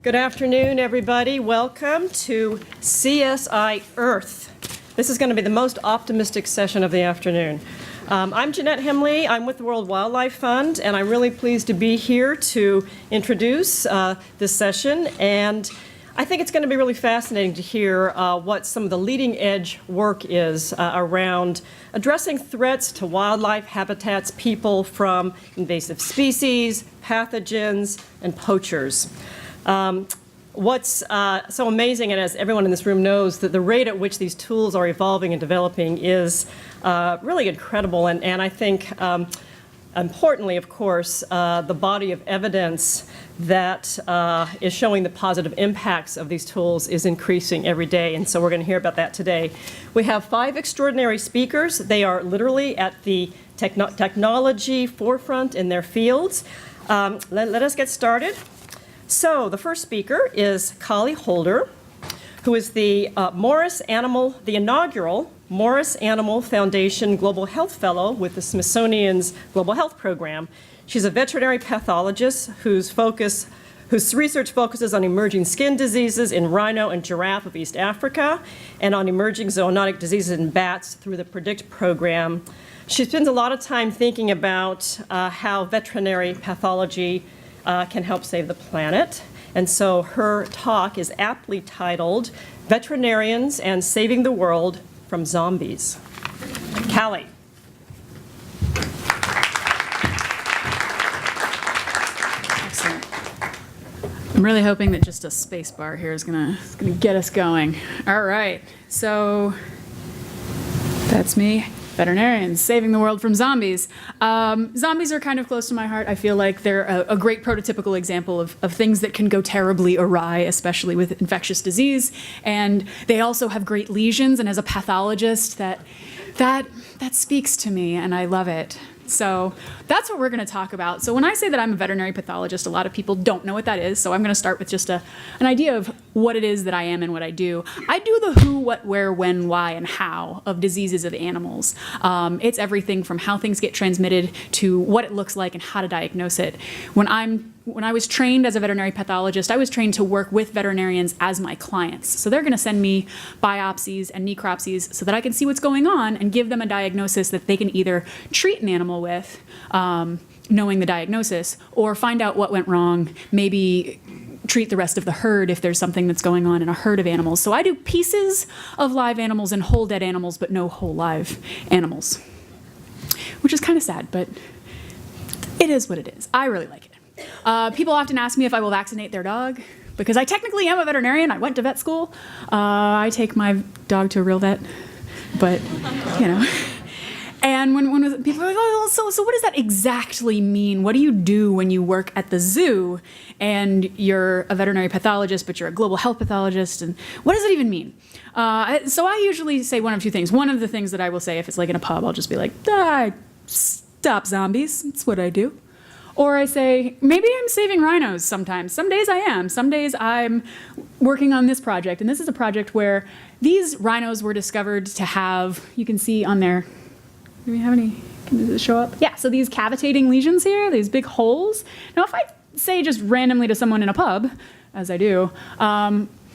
Good afternoon, everybody. Welcome to CSI Earth. This is going to be the most optimistic session of the afternoon. I'm Ginette Hemley. I'm with the World Wildlife Fund, and I'm really pleased to be here to introduce this session. And I think it's going to be really fascinating to hear what some of the leading edge work is around addressing threats to wildlife habitats, people from invasive species, pathogens, and poachers. What's so amazing, and as everyone in this room knows, that the rate at which these tools are evolving and developing is really incredible. And I think, importantly, of course, the body of evidence that is showing the positive impacts of these tools is increasing every day. And so we're going to hear about that today. We have 5 extraordinary speakers. They are literally at the technology forefront in their fields. Let us get started. So the first speaker is Kali Holder, who is the inaugural Morris Animal Foundation Global Health Fellow with the Smithsonian's Global Health Program. She's a veterinary pathologist whose research focuses on emerging skin diseases in rhino and giraffe of East Africa and on emerging zoonotic diseases in bats through the PREDICT program. She spends a lot of time thinking about how veterinary pathology can help save the planet. And so her talk is aptly titled, Veterinarians and Saving the World from Zombies. Callie. Excellent. I'm really hoping that just a space bar here is gonna get us going. All right, so that's me. Veterinarians, saving the world from zombies. Zombies are kind of close to my heart. I feel like they're a great prototypical example of things that can go terribly awry, especially with infectious disease. And they also have great lesions, and as a pathologist, that speaks to me, and I love it. So that's what we're going to talk about. So when I say that I'm a veterinary pathologist, a lot of people don't know what that is. So I'm going to start with just an idea of what it is that I am and what I do. I do the who, what, where, when, why, and how of diseases of animals. It's everything from how things get transmitted to what it looks like and how to diagnose it. When I was trained as a veterinary pathologist, I was trained to work with veterinarians as my clients. So they're going to send me biopsies and necropsies so that I can see what's going on and give them a diagnosis that they can either treat an animal with, knowing the diagnosis, or find out what went wrong, maybe treat the rest of the herd if there's something that's going on in a herd of animals. So I do pieces of live animals and whole dead animals, but no whole live animals, which is kind of sad, but it is what it is. I really like it. People often ask me if I will vaccinate their dog, because I technically am a veterinarian. I went to vet school. I take my dog to a real vet, but, you know. And when people are like, oh, so what does that exactly mean? What do you do when you work at the zoo and you're a veterinary pathologist, but you're a global health pathologist? And what does it even mean? So I usually say one of two things. One of the things that I will say, if it's like in a pub, I'll just be like, stop zombies. That's what I do. Or I say, maybe I'm saving rhinos sometimes. Some days I am. Some days I'm working on this project. And this is a project where these rhinos were discovered to have, you can see on their, do we have any, can this show up? Yeah, so these cavitating lesions here, these big holes. Now, if I say just randomly to someone in a pub, as I do,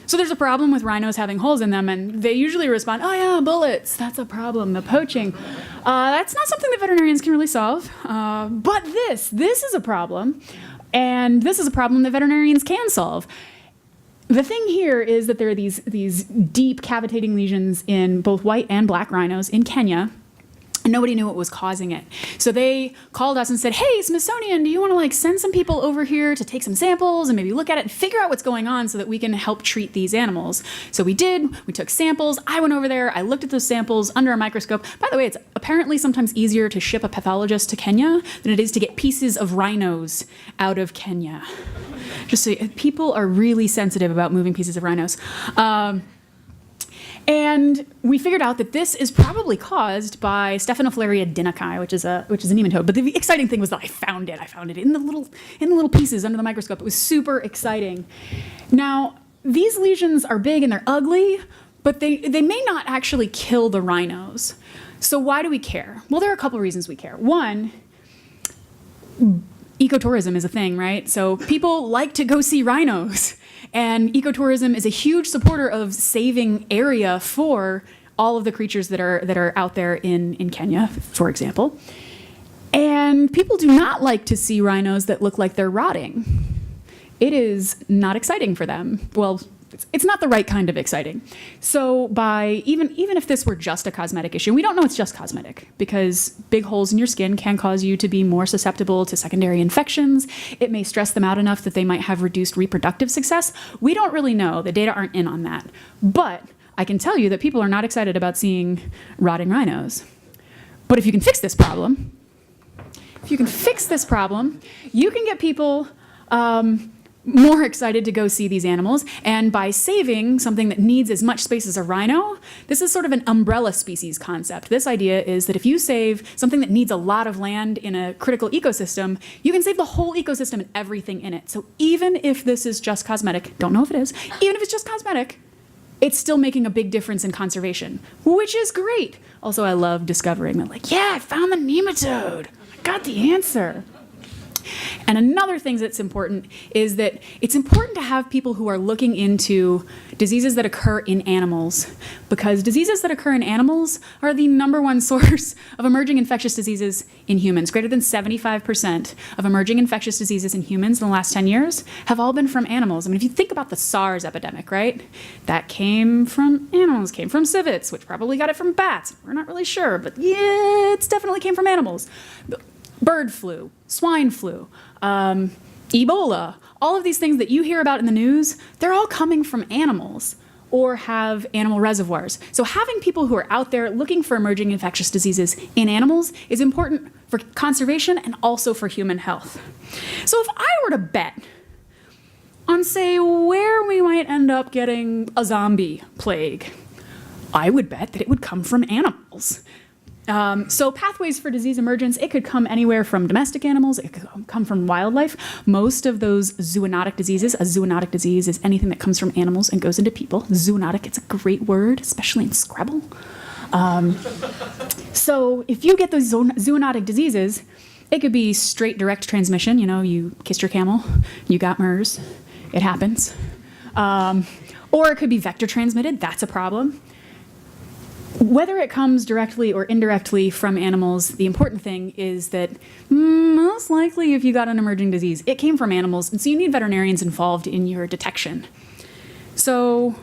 so there's a problem with rhinos having holes in them, and they usually respond, oh yeah, bullets, that's a problem, the poaching. That's not something that veterinarians can really solve, but this is a problem, and this is a problem that veterinarians can solve. The thing here is that there are these deep cavitating lesions in both white and black rhinos in Kenya, and nobody knew what was causing it. So they called us and said, hey, Smithsonian, do you want to send some people over here to take some samples and maybe look at it and figure out what's going on so that we can help treat these animals? So we did. We took samples. I went over there. I looked at those samples under a microscope. By the way, it's apparently sometimes easier to ship a pathologist to Kenya than it is to get pieces of rhinos out of Kenya. Just so people are really sensitive about moving pieces of rhinos. And we figured out that this is probably caused by Stephanophilaria dinaci, which is a nematode. But the exciting thing was that I found it. I found it in the little pieces under the microscope. It was super exciting. Now, these lesions are big and they're ugly, but they may not actually kill the rhinos. So why do we care? Well, there are a couple reasons we care. One, ecotourism is a thing, right? So people like to go see rhinos. And ecotourism is a huge supporter of saving area for all of the creatures that are out there in Kenya, for example. And people do not like to see rhinos that look like they're rotting. It is not exciting for them. Well, it's not the right kind of exciting. So by even if this were just a cosmetic issue, we don't know it's just cosmetic because big holes in your skin can cause you to be more susceptible to secondary infections. It may stress them out enough that they might have reduced reproductive success. We don't really know. The data aren't in on that. But I can tell you that people are not excited about seeing rotting rhinos. But if you can fix this problem, you can get people more excited to go see these animals. And by saving something that needs as much space as a rhino, this is sort of an umbrella species concept. This idea is that if you save something that needs a lot of land in a critical ecosystem, you can save the whole ecosystem and everything in it. So even if this is just cosmetic, don't know if it is, even if it's just cosmetic, it's still making a big difference in conservation, which is great. Also, I love discovering that, like, yeah, I found the nematode. I got the answer. And another thing that's important is that it's important to have people who are looking into diseases that occur in animals, because diseases that occur in animals are the #1 source of emerging infectious diseases in humans. Greater than 75% of emerging infectious diseases in humans in the last 10 years have all been from animals. I mean, if you think about the SARS epidemic, right? That came from animals, came from civets, which probably got it from bats. We're not really sure, but yeah, it's definitely came from animals. Bird flu, swine flu, Ebola, all of these things that you hear about in the news, they're all coming from animals or have animal reservoirs. So having people who are out there looking for emerging infectious diseases in animals is important for conservation and also for human health. So if I were to bet on, say, where we might end up getting a zombie plague, I would bet that it would come from animals. So pathways for disease emergence, it could come anywhere from domestic animals, it could come from wildlife. Most of those zoonotic diseases, a zoonotic disease is anything that comes from animals and goes into people. Zoonotic, it's a great word, especially in Scrabble. So if you get those zoonotic diseases, it could be straight direct transmission. You know, you kissed your camel, you got MERS, it happens. Or it could be vector transmitted, that's a problem. Whether it comes directly or indirectly from animals, the important thing is that most likely if you got an emerging disease, it came from animals, and so you need veterinarians involved in your detection. So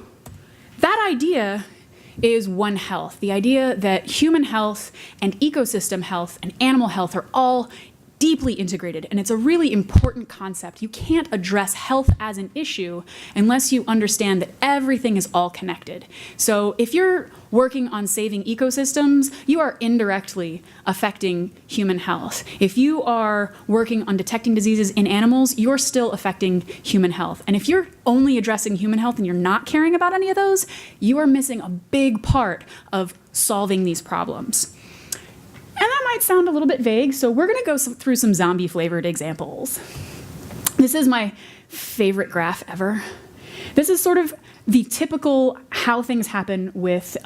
that idea is One Health, the idea that human health and ecosystem health and animal health are all deeply integrated, and it's a really important concept. You can't address health as an issue unless you understand that everything is all connected. So if you're working on saving ecosystems, you are indirectly affecting human health. If you are working on detecting diseases in animals, you're still affecting human health. And if you're only addressing human health and you're not caring about any of those, you are missing a big part of solving these problems. And that might sound a little bit vague, so we're going to go through some zombie-flavored examples. This is my favorite graph ever. This is sort of the typical how things happen with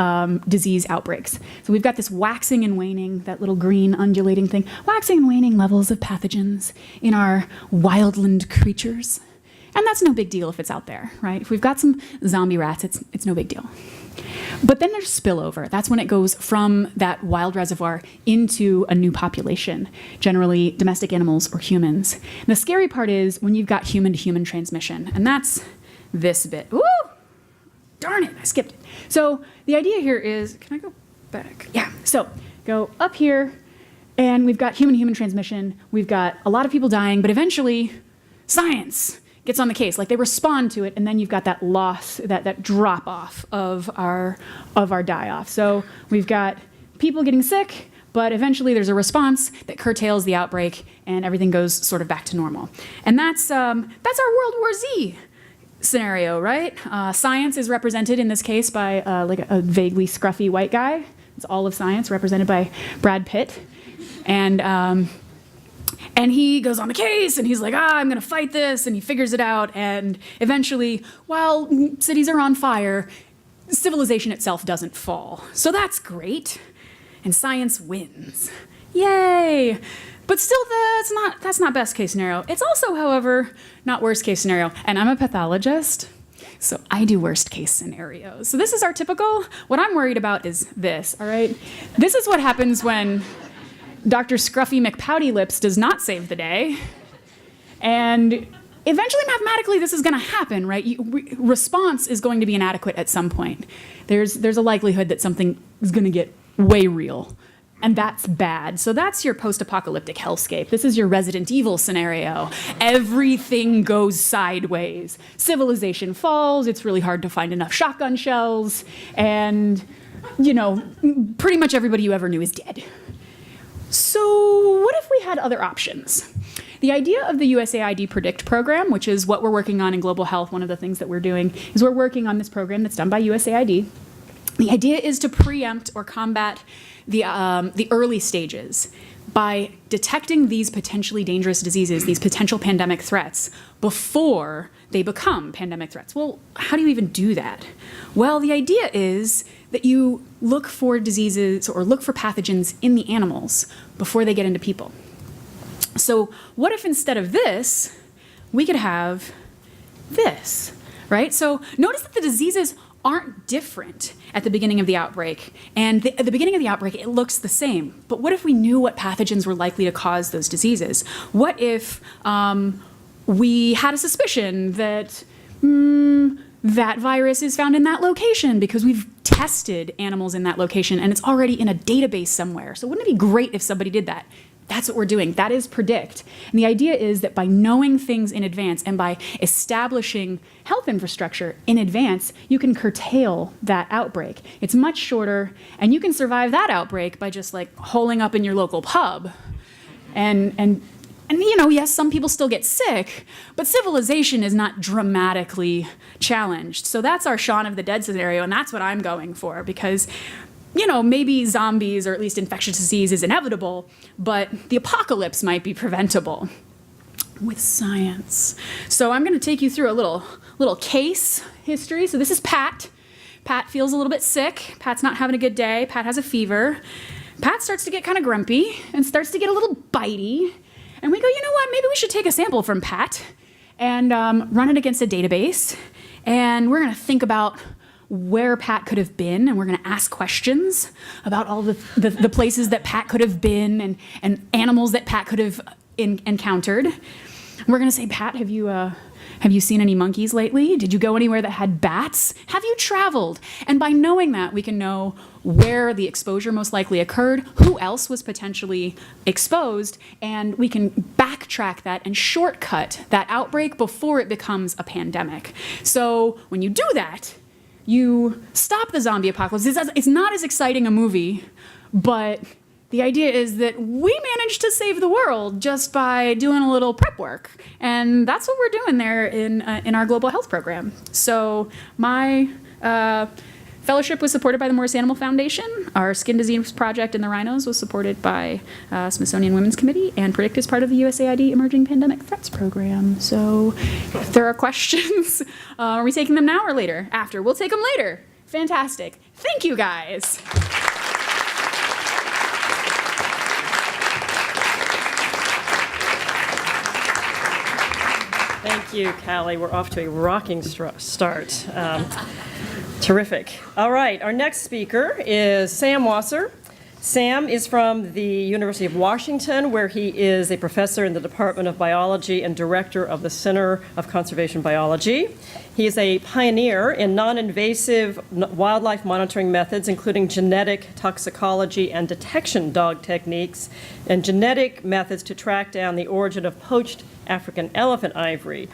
disease outbreaks. So we've got this waxing and waning, that little green undulating thing, waxing and waning levels of pathogens in our wildland creatures. And that's no big deal if it's out there, right? If we've got some zombie rats, it's no big deal. But then there's spillover. That's when it goes from that wild reservoir into a new population, generally domestic animals or humans. And the scary part is when you've got human-to-human transmission, and that's this bit. Ooh, darn it, I skipped it. So the idea here is, can I go back? Yeah, so go up here, and we've got human-to-human transmission. We've got a lot of people dying, but eventually science gets on the case, like they respond to it, and then you've got that loss, that drop off of our die-off. So we've got people getting sick, but eventually there's a response that curtails the outbreak, and everything goes sort of back to normal. And that's our World War Z scenario, right? Science is represented in this case by like a vaguely scruffy white guy. It's all of science, represented by Brad Pitt, and he goes on the case, and he's like, I'm going to fight this, and he figures it out, and eventually, while cities are on fire, civilization itself doesn't fall. So that's great, and science wins. Yay! But still, that's not best case scenario. It's also, however, not worst case scenario. And I'm a pathologist, so I do worst case scenarios. So this is our typical. What I'm worried about is this, all right? This is what happens when Dr. Scruffy McPouty Lips does not save the day. And eventually, mathematically, this is going to happen, right? Response is going to be inadequate at some point. There's a likelihood that something is going to get way real. And that's bad. So that's your post-apocalyptic hellscape. This is your Resident Evil scenario. Everything goes sideways. Civilization falls. It's really hard to find enough shotgun shells. And, pretty much everybody you ever knew is dead. So what if we had other options? The idea of the USAID PREDICT program, which is what we're working on in global health, one of the things that we're doing is we're working on this program that's done by USAID. The idea is to preempt or combat the early stages by detecting these potentially dangerous diseases, these potential pandemic threats, before they become pandemic threats. Well, how do you even do that? Well, the idea is that you look for diseases or look for pathogens in the animals before they get into people. So what if instead of this, we could have this, right? So notice that the diseases aren't different at the beginning of the outbreak. And at the beginning of the outbreak, it looks the same. But what if we knew what pathogens were likely to cause those diseases? What if we had a suspicion that that virus is found in that location because we've tested animals in that location and it's already in a database somewhere? So wouldn't it be great if somebody did that? That's what we're doing. That is PREDICT. And the idea is that by knowing things in advance and by establishing health infrastructure in advance, you can curtail that outbreak. It's much shorter, and you can survive that outbreak by just holing up in your local pub. And yes, some people still get sick, but civilization is not dramatically challenged. So that's our Shaun of the Dead scenario, and that's what I'm going for, because maybe zombies or at least infectious disease is inevitable, but the apocalypse might be preventable with science. So I'm going to take you through a little case history. So this is Pat. Pat feels a little bit sick. Pat's not having a good day. Pat has a fever. Pat starts to get kind of grumpy and starts to get a little bitey. And we go, you know what? Maybe we should take a sample from Pat and run it against a database. And we're going to think about where Pat could have been, and we're going to ask questions about all the places that Pat could have been and animals that Pat could have encountered. We're going to say, Pat, have you seen any monkeys lately? Did you go anywhere that had bats? Have you traveled? And by knowing that, we can know where the exposure most likely occurred, who else was potentially exposed, and we can backtrack that and shortcut that outbreak before it becomes a pandemic. So when you do that, you stop the zombie apocalypse. It's not as exciting a movie, but the idea is that we managed to save the world just by doing a little prep work. And that's what we're doing there in our global health program. So my fellowship was supported by the Morris Animal Foundation. Our skin disease project in the rhinos was supported by Smithsonian Women's Committee, and PREDICT is part of the USAID Emerging Pandemic Threats Program. So if there are questions, are we taking them now or later? After. We'll take them later. Fantastic. Thank you, guys. Thank you, Callie. We're off to a rocking start. Terrific. All right, our next speaker is Sam Wasser. Sam is from the University of Washington, where he is a professor in the Department of Biology and director of the Center of Conservation Biology. He is a pioneer in non-invasive wildlife monitoring methods, including genetic toxicology and detection dog techniques, and genetic methods to track down the origin of poached African elephant ivory.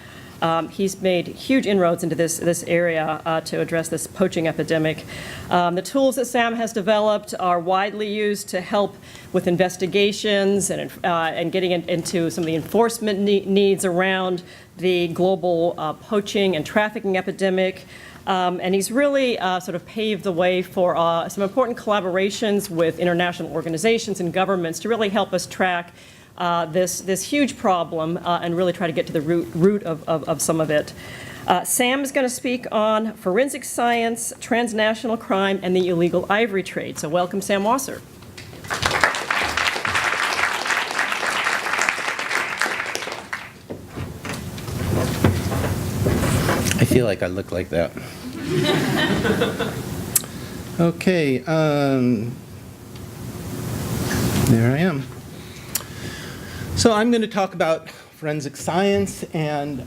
He's made huge inroads into this area to address this poaching epidemic. The tools that Sam has developed are widely used to help with investigations and getting into some of the enforcement needs around the global poaching and trafficking epidemic. And he's really sort of paved the way for some important collaborations with international organizations and governments to really help us track this huge problem and really try to get to the root of some of it. Sam is going to speak on forensic science, transnational crime, and the illegal ivory trade. So welcome, Sam Wasser. I feel like I look like that. Okay, there I am. So I'm going to talk about forensic science and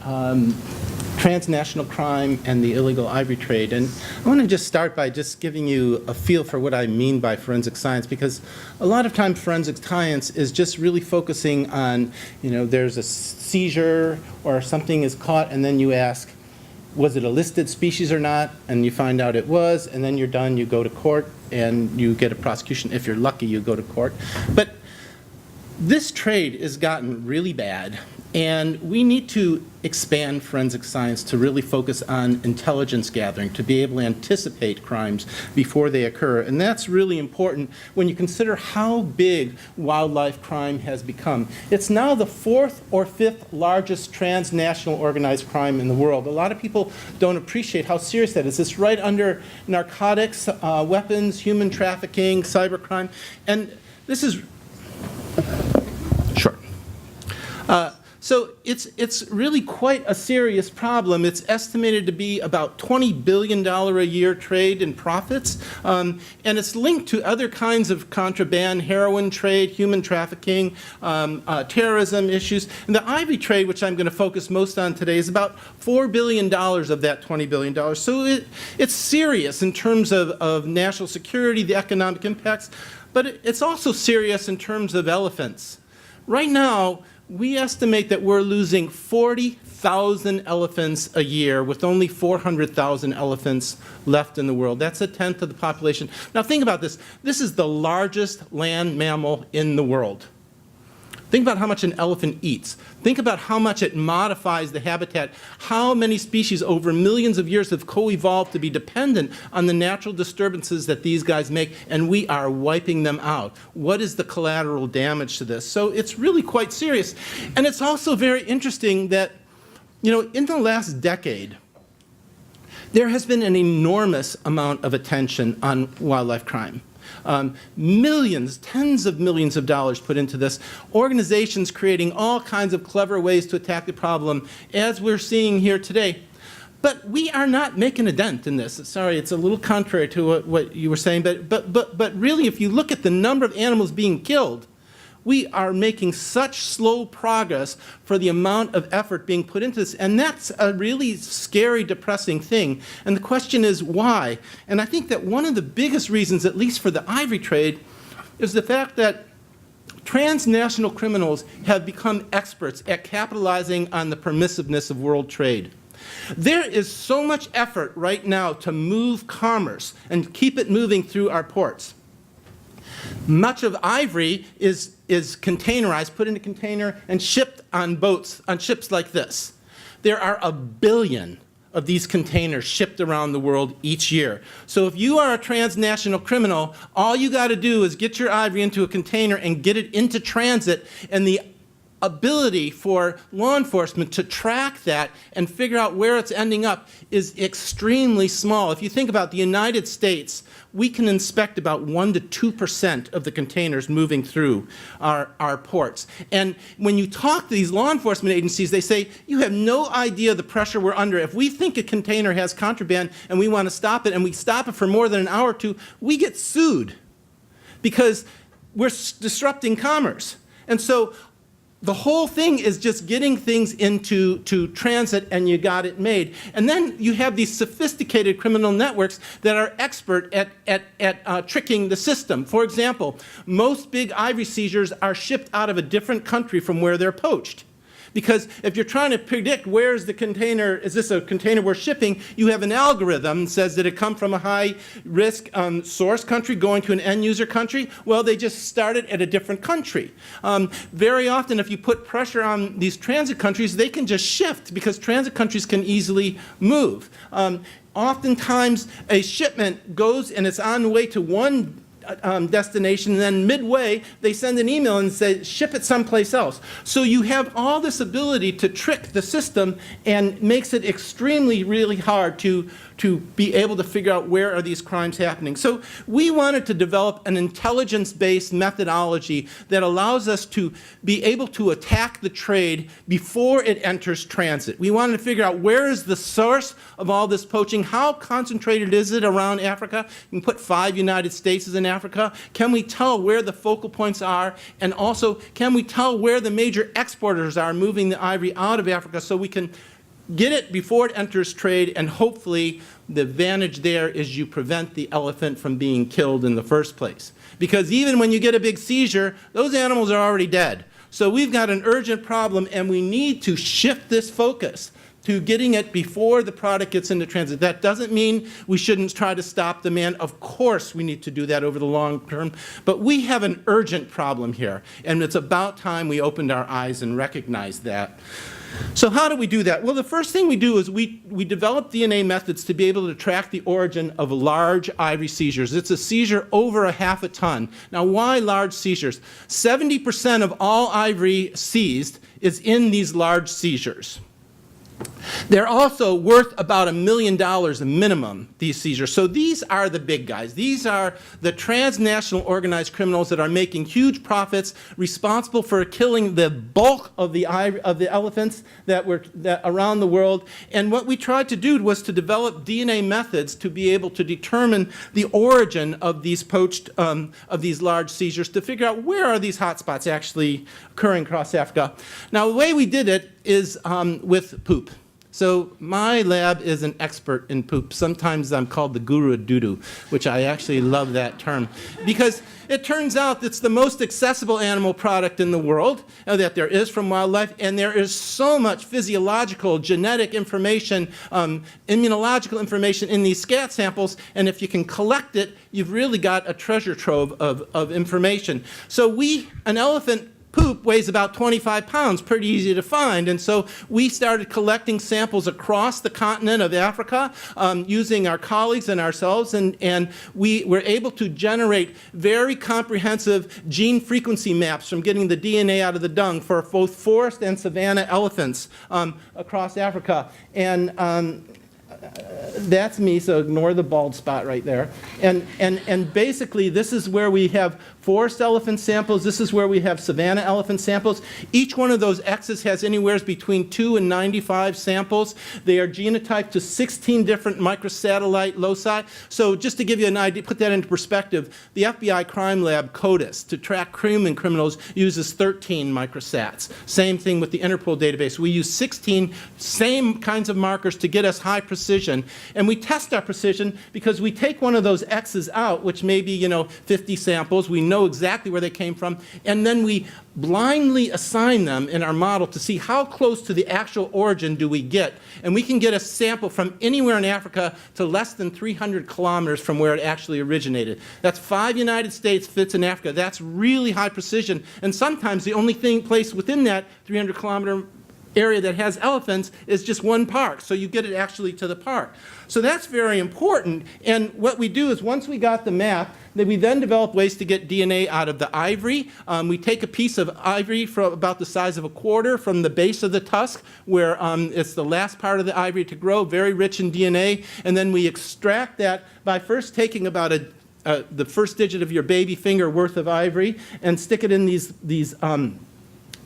transnational crime and the illegal ivory trade. And I want to just start by just giving you a feel for what I mean by forensic science, because a lot of times forensic science is just really focusing on, there's a seizure or something is caught, and then you ask, was it a listed species or not? And you find out it was, and then you're done, you go to court, and you get a prosecution. If you're lucky, you go to court. But this trade has gotten really bad, and we need to expand forensic science to really focus on intelligence gathering, to be able to anticipate crimes before they occur. And that's really important when you consider how big wildlife crime has become. It's now the 4th or 5th largest transnational organized crime in the world. A lot of people don't appreciate how serious that is. It's right under narcotics, weapons, human trafficking, cybercrime. And this is short. So it's really quite a serious problem. It's estimated to be about $20 billion a year trade in profits, and it's linked to other kinds of contraband, heroin trade, human trafficking, terrorism issues. And the ivory trade, which I'm going to focus most on today, is about $4 billion of that $20 billion. So it's serious in terms of national security, the economic impacts, but it's also serious in terms of elephants. Right now, we estimate that we're losing 40,000 elephants a year with only 400,000 elephants left in the world. That's 1/10 of the population. Now think about this. This is the largest land mammal in the world. Think about how much an elephant eats. Think about how much it modifies the habitat. How many species over millions of years have co-evolved to be dependent on the natural disturbances that these guys make, and we are wiping them out. What is the collateral damage to this? So it's really quite serious. And it's also very interesting that, in the last decade, there has been an enormous amount of attention on wildlife crime. Millions, tens of millions of dollars put into this. Organizations creating all kinds of clever ways to attack the problem, as we're seeing here today. But we are not making a dent in this. Sorry, it's a little contrary to what you were saying, but really, if you look at the number of animals being killed, we are making such slow progress for the amount of effort being put into this. And that's a really scary, depressing thing. And the question is why? And I think that one of the biggest reasons, at least for the ivory trade, is the fact that transnational criminals have become experts at capitalizing on the permissiveness of world trade. There is so much effort right now to move commerce and keep it moving through our ports. Much of ivory is containerized, put in a container, and shipped on boats, on ships like this. There are 1 billion of these containers shipped around the world each year. So if you are a transnational criminal, all you got to do is get your ivory into a container and get it into transit, and the ability for law enforcement to track that and figure out where it's ending up is extremely small. If you think about the United States, we can inspect about 1% to 2% of the containers moving through our ports. And when you talk to these law enforcement agencies, they say, you have no idea the pressure we're under. If we think a container has contraband and we want to stop it, and we stop it for more than an hour or two, we get sued because we're disrupting commerce. And so the whole thing is just getting things into transit, and you got it made. And then you have these sophisticated criminal networks that are expert at tricking the system. For example, most big ivory seizures are shipped out of a different country from where they're poached. Because if you're trying to predict where's the container, is this a container we're shipping, you have an algorithm that says that it come from a high-risk source country going to an end-user country. Well, they just started at a different country. Very often, if you put pressure on these transit countries, they can just shift because transit countries can easily move. Oftentimes, a shipment goes and it's on the way to one destination, and then midway they send an email and say ship it someplace else. So you have all this ability to trick the system, and makes it extremely really hard to to be able to figure out where are these crimes happening. So we wanted to develop an intelligence-based methodology that allows us to be able to attack the trade before it enters transit. We wanted to figure out where is the source of all this poaching, how concentrated is it around Africa? You can put 5 United States in Africa. Can we tell where the focal points are? And also, can we tell where the major exporters are moving the ivory out of Africa so we can get it before it enters trade, and hopefully the advantage there is you prevent the elephant from being killed in the first place. Because even when you get a big seizure, those animals are already dead. So we've got an urgent problem, and we need to shift this focus to getting it before the product gets into transit. That doesn't mean we shouldn't try to stop demand. Of course we need to do that over the long term. But we have an urgent problem here, and it's about time we opened our eyes and recognized that. So how do we do that? Well, the first thing we do is we develop DNA methods to be able to track the origin of large ivory seizures. It's a seizure over a half a ton. Now, why large seizures? 70% of all ivory seized is in these large seizures. They're also worth about $1 million minimum, these seizures. So these are the big guys. These are the transnational organized criminals that are making huge profits, responsible for killing the bulk of the elephants that around the world. And what we tried to do was to develop DNA methods to be able to determine the origin of these poached, of these large seizures, to figure out where are these hotspots actually occurring across Africa. Now, the way we did it is with poop. So my lab is an expert in poop. Sometimes I'm called the guru of doo-doo, which I actually love that term, because it turns out it's the most accessible animal product in the world that there is from wildlife, and there is so much physiological, genetic information, immunological information in these scat samples, and if you can collect it, you've really got a treasure trove of information. So an elephant poop weighs about 25 pounds, pretty easy to find. And so we started collecting samples across the continent of Africa using our colleagues and ourselves, and we were able to generate very comprehensive gene frequency maps from getting the DNA out of the dung for both forest and savanna elephants across Africa. And that's me, so ignore the bald spot right there. And basically, this is where we have forest elephant samples. This is where we have savanna elephant samples. Each one of those X's has anywhere between 2 and 95 samples. They are genotyped to 16 different microsatellite loci. So just to give you an idea, put that into perspective, the FBI crime lab, CODIS, to track human criminals, uses 13 microsats. Same thing with the Interpol database. We use 16 same kinds of markers to get us high precision. And we test our precision because we take one of those X's out, which may be, 50 samples. We know exactly where they came from, and then we blindly assign them in our model to see how close to the actual origin do we get. And we can get a sample from anywhere in Africa to less than 300 kilometers from where it actually originated. That's 5 United States fits in Africa. That's really high precision, and sometimes the only place within that 300-kilometer area that has elephants is just one park, so you get it actually to the park. So that's very important, and what we do is once we got the map, we then develop ways to get DNA out of the ivory. We take a piece of ivory from about the size of a quarter from the base of the tusk, where it's the last part of the ivory to grow, very rich in DNA, and then we extract that by first taking about the first digit of your baby finger worth of ivory and stick it in these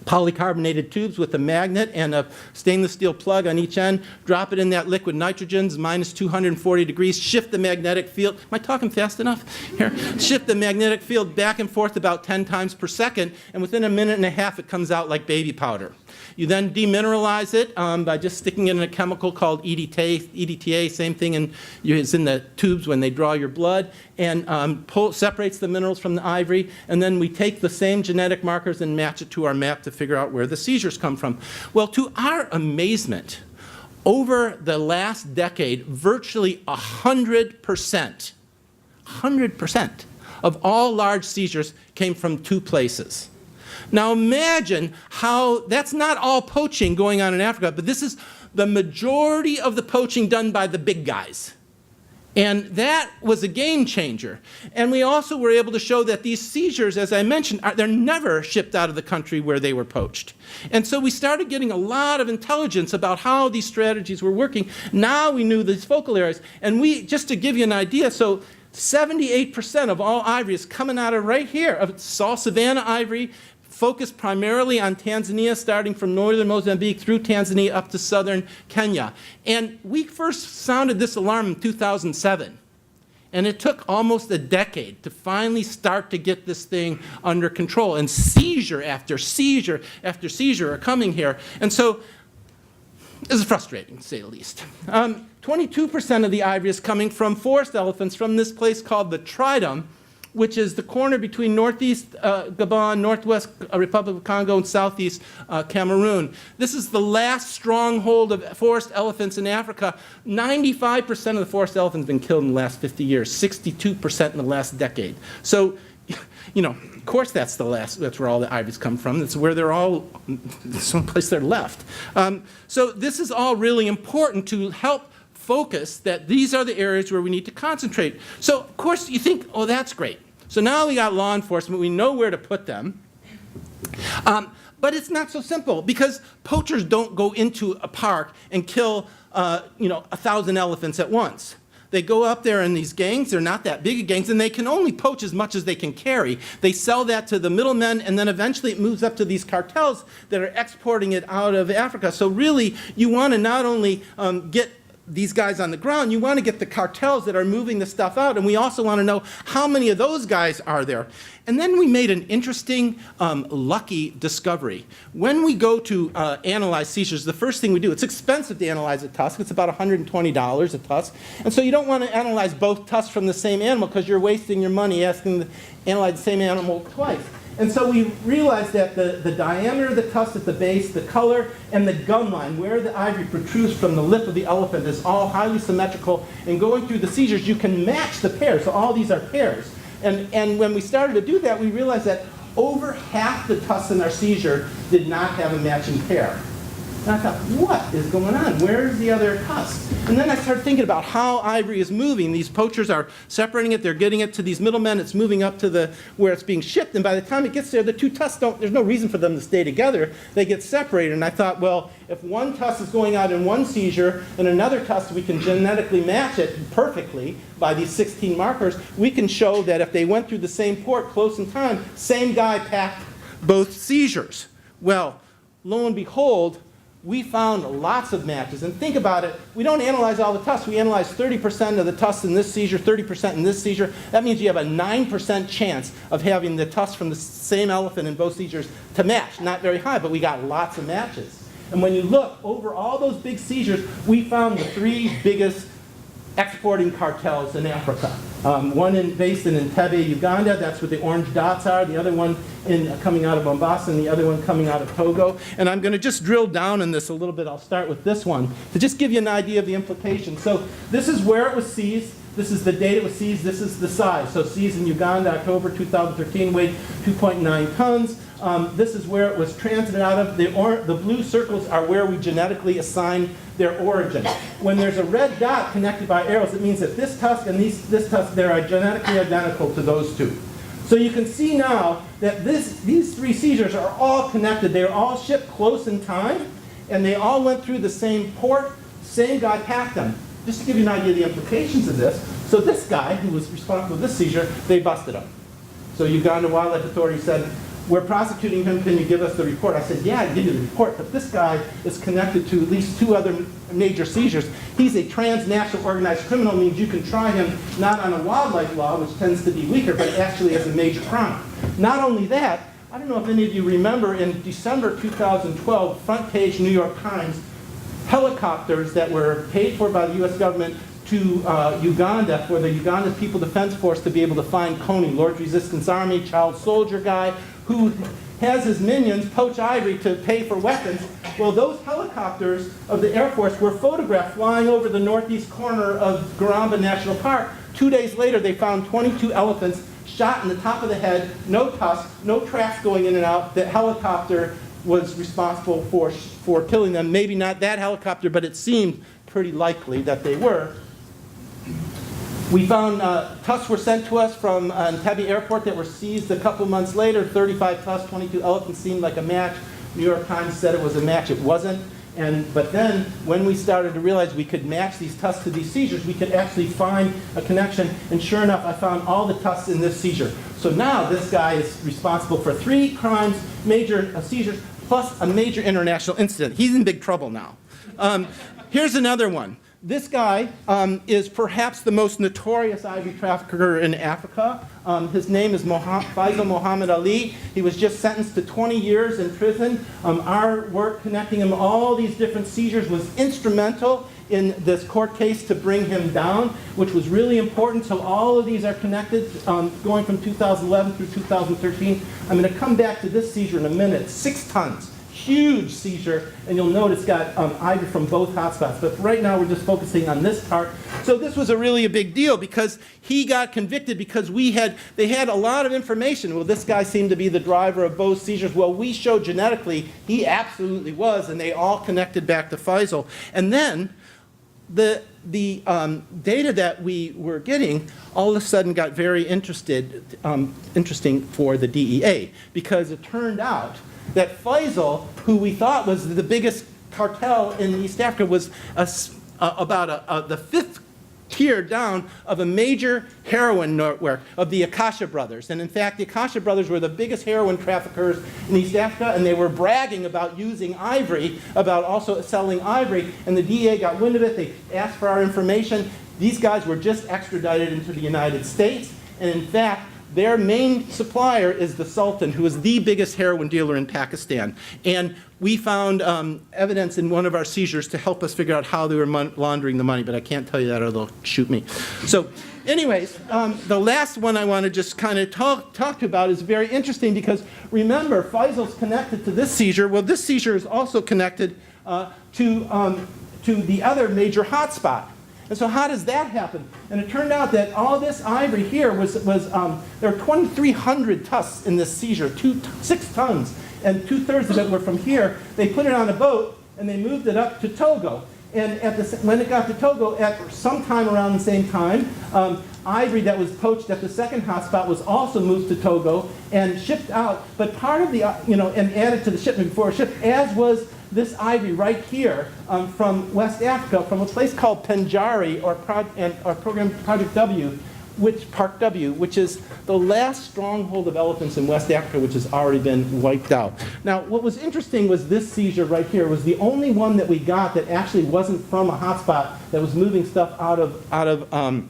polycarbonated tubes with a magnet and a stainless steel plug on each end, drop it in that liquid nitrogen, minus 240 degrees, shift the magnetic field. Am I talking fast enough? Here. Shift the magnetic field back and forth about 10 times per second, and within a minute and a half it comes out like baby powder. You then demineralize it by just sticking it in a chemical called EDTA, same thing is in the tubes when they draw your blood, and separates the minerals from the ivory, and then we take the same genetic markers and match it to our map to figure out where the seizures come from. Well, to our amazement, over the last decade, virtually 100% of all large seizures came from 2 places. Now imagine how, that's not all poaching going on in Africa, but this is the majority of the poaching done by the big guys. And that was a game changer. And we also were able to show that these seizures, as I mentioned, they're never shipped out of the country where they were poached. And so we started getting a lot of intelligence about how these strategies were working. Now we knew these focal areas. And just to give you an idea, so 78% of all ivory is coming out of right here. It's all savanna ivory, focused primarily on Tanzania, starting from northern Mozambique through Tanzania up to southern Kenya. And we first sounded this alarm in 2007. And it took almost a decade to finally start to get this thing under control. And seizure after seizure after seizure are coming here. And so this is frustrating, to say the least. 22% of the ivory is coming from forest elephants from this place called the Tridom, which is the corner between northeast Gabon, northwest Republic of Congo, and southeast Cameroon. This is the last stronghold of forest elephants in Africa. 95% of the forest elephants have been killed in the last 50 years, 62% in the last decade. So, you know, of course that's where all the ivories come from. That's where they're all, someplace they're left. So this is all really important to help focus that these are the areas where we need to concentrate. So, of course, you think, oh, that's great. So now we got law enforcement, we know where to put them. But it's not so simple, because poachers don't go into a park and kill 1,000 elephants at once. They go up there in these gangs, they're not that big of gangs, and they can only poach as much as they can carry. They sell that to the middlemen, and then eventually it moves up to these cartels that are exporting it out of Africa. So really, you want to not only get these guys on the ground, you want to get the cartels that are moving the stuff out, and we also want to know how many of those guys are there. And then we made an interesting, lucky discovery. When we go to analyze seizures, the first thing we do, it's expensive to analyze a tusk. It's about $120 a tusk. And so you don't want to analyze both tusks from the same animal, because you're wasting your money asking to analyze the same animal twice. And so we realized that the diameter of the tusk at the base, the color, and the gum line, where the ivory protrudes from the lip of the elephant, is all highly symmetrical. And going through the seizures, you can match the pairs. So all these are pairs. And when we started to do that, we realized that over half the tusks in our seizure did not have a matching pair. And I thought, what is going on? Where's the other tusk? And then I started thinking about how ivory is moving. These poachers are separating it. They're getting it to these middlemen. It's moving up to where it's being shipped. And by the time it gets there, the two tusks there's no reason for them to stay together. They get separated. And I thought, well, if one tusk is going out in one seizure and another tusk, we can genetically match it perfectly by these 16 markers. We can show that if they went through the same port close in time, same guy packed both seizures. Well, lo and behold, we found lots of matches. And think about it, we don't analyze all the tusks. We analyze 30% of the tusks in this seizure, 30% in this seizure. That means you have a 9% chance of having the tusks from the same elephant in both seizures to match. Not very high, but we got lots of matches. And when you look over all those big seizures, we found the three biggest exporting cartels in Africa. One based in Entebbe, Uganda, that's where the orange dots are. The other one coming out of Mombasa, and the other one coming out of Togo. And I'm going to just drill down in this a little bit. I'll start with this one to just give you an idea of the implications. So this is where it was seized. This is the date it was seized. This is the size. So seized in Uganda, October 2013, weighed 2.9 tons. This is where it was transited out of. The blue circles are where we genetically assign their origin. When there's a red dot connected by arrows, it means that this tusk and this tusk, they're genetically identical to those two. So you can see now that these three seizures are all connected. They were all shipped close in time, and they all went through the same port. Same guy packed them. Just to give you an idea of the implications of this, so this guy who was responsible for this seizure, they busted him. So Uganda Wildlife Authority said, we're prosecuting him, can you give us the report? I said, yeah, I'll give you the report, but this guy is connected to at least 2 other major seizures. He's a transnational organized criminal, means you can try him not on a wildlife law, which tends to be weaker, but actually as a major crime. Not only that, I don't know if any of you remember in December 2012, front page New York Times, helicopters that were paid for by the U.S. government to Uganda for the Uganda People Defense Force to be able to find Coney, Lord's Resistance Army, child soldier guy, who has his minions poach ivory to pay for weapons. Well, those helicopters of the Air Force were photographed flying over the northeast corner of Garamba National Park. 2 days later, they found 22 elephants shot in the top of the head, no tusks, no tracks going in and out. The helicopter was responsible for killing them. Maybe not that helicopter, but it seemed pretty likely that they were. We found tusks were sent to us from Entebbe Airport that were seized a couple months later. 35 tusks, 22 elephants seemed like a match. New York Times said it was a match. It wasn't. But then, when we started to realize we could match these tusks to these seizures, we could actually find a connection. And sure enough, I found all the tusks in this seizure. So now this guy is responsible for 3 crimes, major seizures, plus a major international incident. He's in big trouble now. Here's another one. This guy is perhaps the most notorious ivory trafficker in Africa. His name is Faisal Muhammad Ali. He was just sentenced to 20 years in prison. Our work connecting him all these different seizures was instrumental in this court case to bring him down, which was really important. So all of these are connected, going from 2011 through 2013. I'm going to come back to this seizure in a minute. 6 tons. Huge seizure, and you'll notice it's got ivory from both hotspots. But right now we're just focusing on this part. So this was really a big deal because he got convicted because they had a lot of information. Well, this guy seemed to be the driver of both seizures. Well, we showed genetically he absolutely was, and they all connected back to Faisal. And then the data that we were getting all of a sudden got very interesting for the DEA, because it turned out that Faisal, who we thought was the biggest cartel in East Africa, was about the 5th tier down of a major heroin network of the Akasha brothers. And in fact, the Akasha brothers were the biggest heroin traffickers in East Africa, and they were bragging about using ivory, about also selling ivory, and the DEA got wind of it. They asked for our information. These guys were just extradited into the United States, and in fact, their main supplier is the Sultan, who is the biggest heroin dealer in Pakistan. And we found evidence in one of our seizures to help us figure out how they were laundering the money, but I can't tell you that or they'll shoot me. So anyways, the last one I want to just kind of talk about is very interesting because remember, Faisal's connected to this seizure. Well, this seizure is also connected to the other major hotspot. And so how does that happen? And it turned out that all this ivory here there are 2,300 tusks in this seizure, 6 tons, and 2/3 of it were from here. They put it on a boat and they moved it up to Togo. And when it got to Togo, at sometime around the same time, ivory that was poached at the second hotspot was also moved to Togo and shipped out. But part of the, and added to the shipment before it shipped, as was this ivory right here from West Africa, from a place called Penjari or program Project W, Park W, which is the last stronghold of elephants in West Africa, which has already been wiped out. Now, what was interesting was this seizure right here was the only one that we got that actually wasn't from a hotspot that was moving stuff out of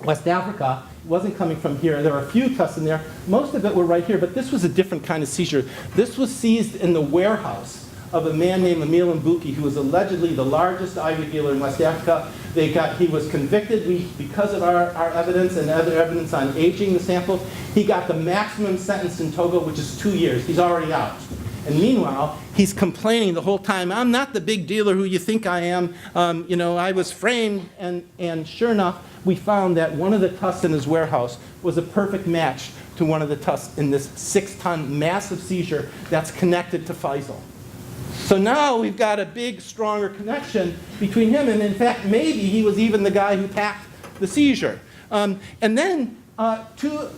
West Africa. It wasn't coming from here. There were a few tusks in there. Most of it were right here, but this was a different kind of seizure. This was seized in the warehouse of a man named Emil Mbuki, who was allegedly the largest ivory dealer in West Africa. He was convicted because of our evidence and other evidence on aging the samples. He got the maximum sentence in Togo, which is 2 years. He's already out. And meanwhile, he's complaining the whole time, I'm not the big dealer who you think I am. I was framed. And sure enough, we found that one of the tusks in his warehouse was a perfect match to one of the tusks in this 6-ton massive seizure that's connected to Faisal. So now we've got a big, stronger connection between him, and in fact, maybe he was even the guy who packed the seizure. And then,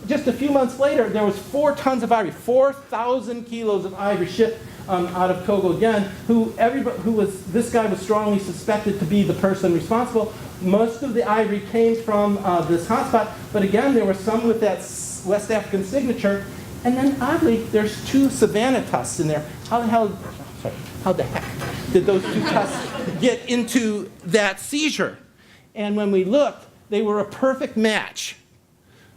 just a few months later, there was 4 tons of ivory, 4,000 kilos of ivory shipped out of Togo again. This guy was strongly suspected to be the person responsible. Most of the ivory came from this hotspot, but again, there were some with that West African signature. And then oddly, there's 2 Savannah tusks in there. How the heck did those 2 tusks get into that seizure? And when we looked, they were a perfect match.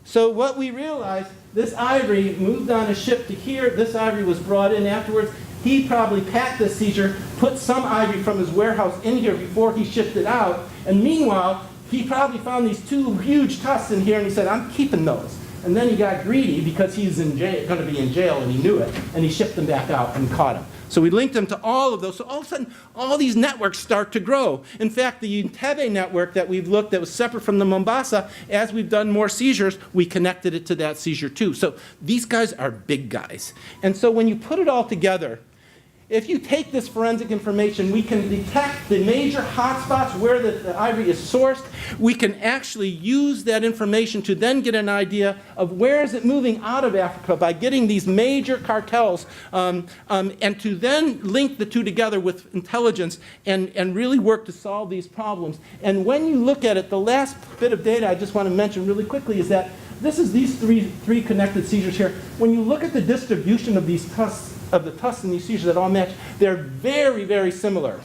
So what we realized, this ivory moved on a ship to here. This ivory was brought in afterwards. He probably packed this seizure, put some ivory from his warehouse in here before he shipped it out. And meanwhile, he probably found these 2 huge tusks in here, and he said, I'm keeping those. And then he got greedy because he's going to be in jail, and he knew it, and he shipped them back out and caught him. So we linked them to all of those. So all of a sudden, all these networks start to grow. In fact, the Entebbe network that we've looked at was separate from the Mombasa. As we've done more seizures, we connected it to that seizure too. So these guys are big guys. And so when you put it all together, if you take this forensic information, we can detect the major hotspots where the ivory is sourced. We can actually use that information to then get an idea of where is it moving out of Africa by getting these major cartels, and to then link the two together with intelligence and really work to solve these problems. And when you look at it, the last bit of data I just want to mention really quickly is that this is these three connected seizures here. When you look at the distribution of these tusks, of the tusks in these seizures that all match, they're very, very similar.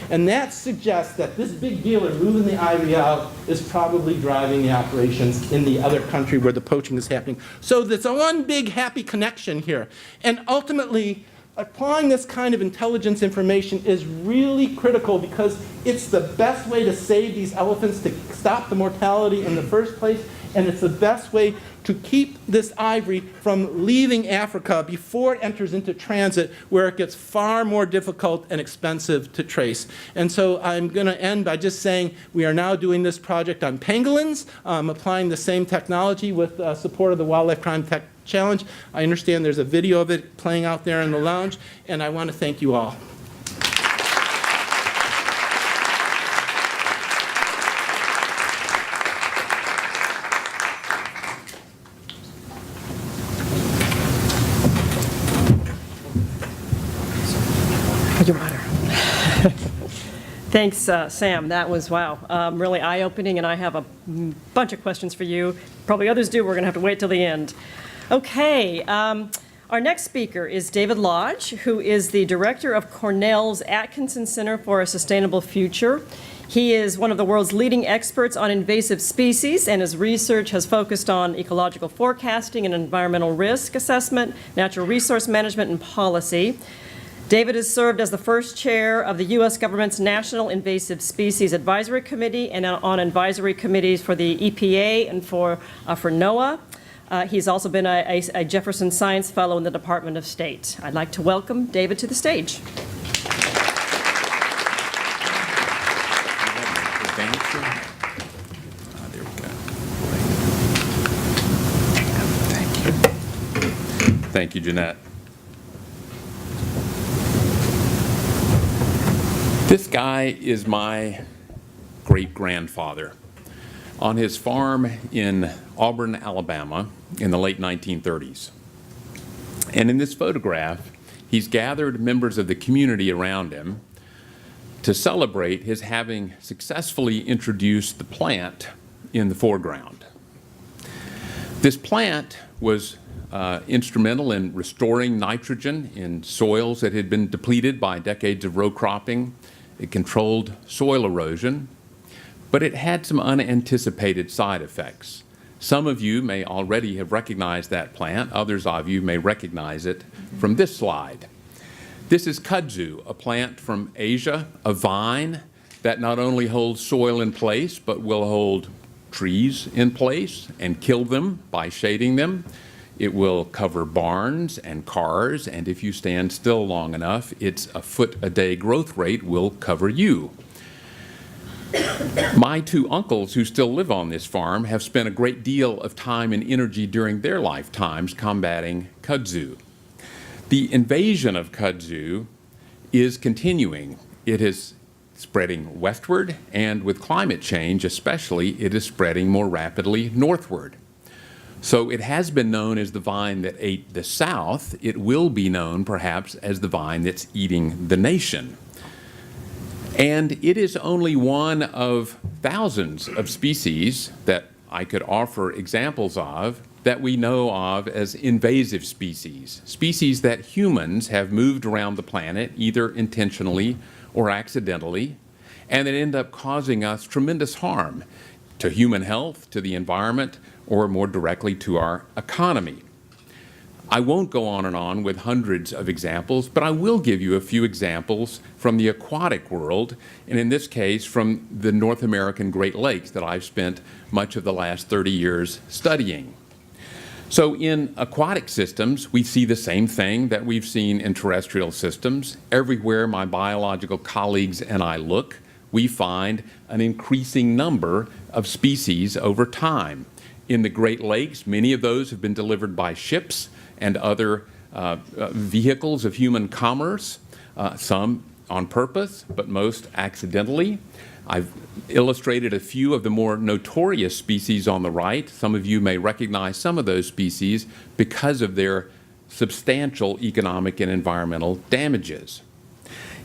And that suggests that this big dealer moving the ivory out is probably driving the operations in the other country where the poaching is happening. So there's a one big happy connection here. And ultimately, applying this kind of intelligence information is really critical because it's the best way to save these elephants, to stop the mortality in the first place, and it's the best way to keep this ivory from leaving Africa before it enters into transit, where it gets far more difficult and expensive to trace. And so I'm going to end by just saying we are now doing this project on pangolins, applying the same technology with support of the Wildlife Crime Tech Challenge. I understand there's a video of it playing out there in the lounge, and I want to thank you all. Your water. Thanks, Sam. That was, wow, really eye-opening, and I have a bunch of questions for you. Probably others do. We're going to have to wait till the end. Okay, our next speaker is David Lodge, who is the director of Cornell's Atkinson Center for a Sustainable Future. He is one of the world's leading experts on invasive species, and his research has focused on ecological forecasting and environmental risk assessment, natural resource management, and policy. David has served as the first chair of the U.S. government's National Invasive Species Advisory Committee and on advisory committees for the EPA and for NOAA. He's also been a Jefferson Science Fellow in the Department of State. I'd like to welcome David to the stage. There we go. Thank you. Thank you, Ginette. This guy is my great-grandfather. On his farm in Auburn, Alabama, in the late 1930s. And in this photograph, he's gathered members of the community around him to celebrate his having successfully introduced the plant in the foreground. This plant was instrumental in restoring nitrogen in soils that had been depleted by decades of row cropping. It controlled soil erosion, but it had some unanticipated side effects. Some of you may already have recognized that plant. Others of you may recognize it from this slide. This is kudzu, a plant from Asia, a vine that not only holds soil in place, but will hold trees in place and kill them by shading them. It will cover barns and cars, and if you stand still long enough, its a foot-a-day growth rate will cover you. My two uncles who still live on this farm have spent a great deal of time and energy during their lifetimes combating kudzu. The invasion of kudzu is continuing. It is spreading westward, and with climate change especially, it is spreading more rapidly northward. So it has been known as the vine that ate the South. It will be known perhaps as the vine that's eating the nation. And it is only one of thousands of species that I could offer examples of that we know of as invasive species, species that humans have moved around the planet either intentionally or accidentally, and that end up causing us tremendous harm to human health, to the environment, or more directly to our economy. I won't go on and on with hundreds of examples, but I will give you a few examples from the aquatic world, and in this case from the North American Great Lakes that I've spent much of the last 30 years studying. So in aquatic systems, we see the same thing that we've seen in terrestrial systems. Everywhere my biological colleagues and I look, we find an increasing number of species over time. In the Great Lakes, many of those have been delivered by ships and other vehicles of human commerce. some on purpose, but most accidentally. I've illustrated a few of the more notorious species on the right. Some of you may recognize some of those species because of their substantial economic and environmental damages.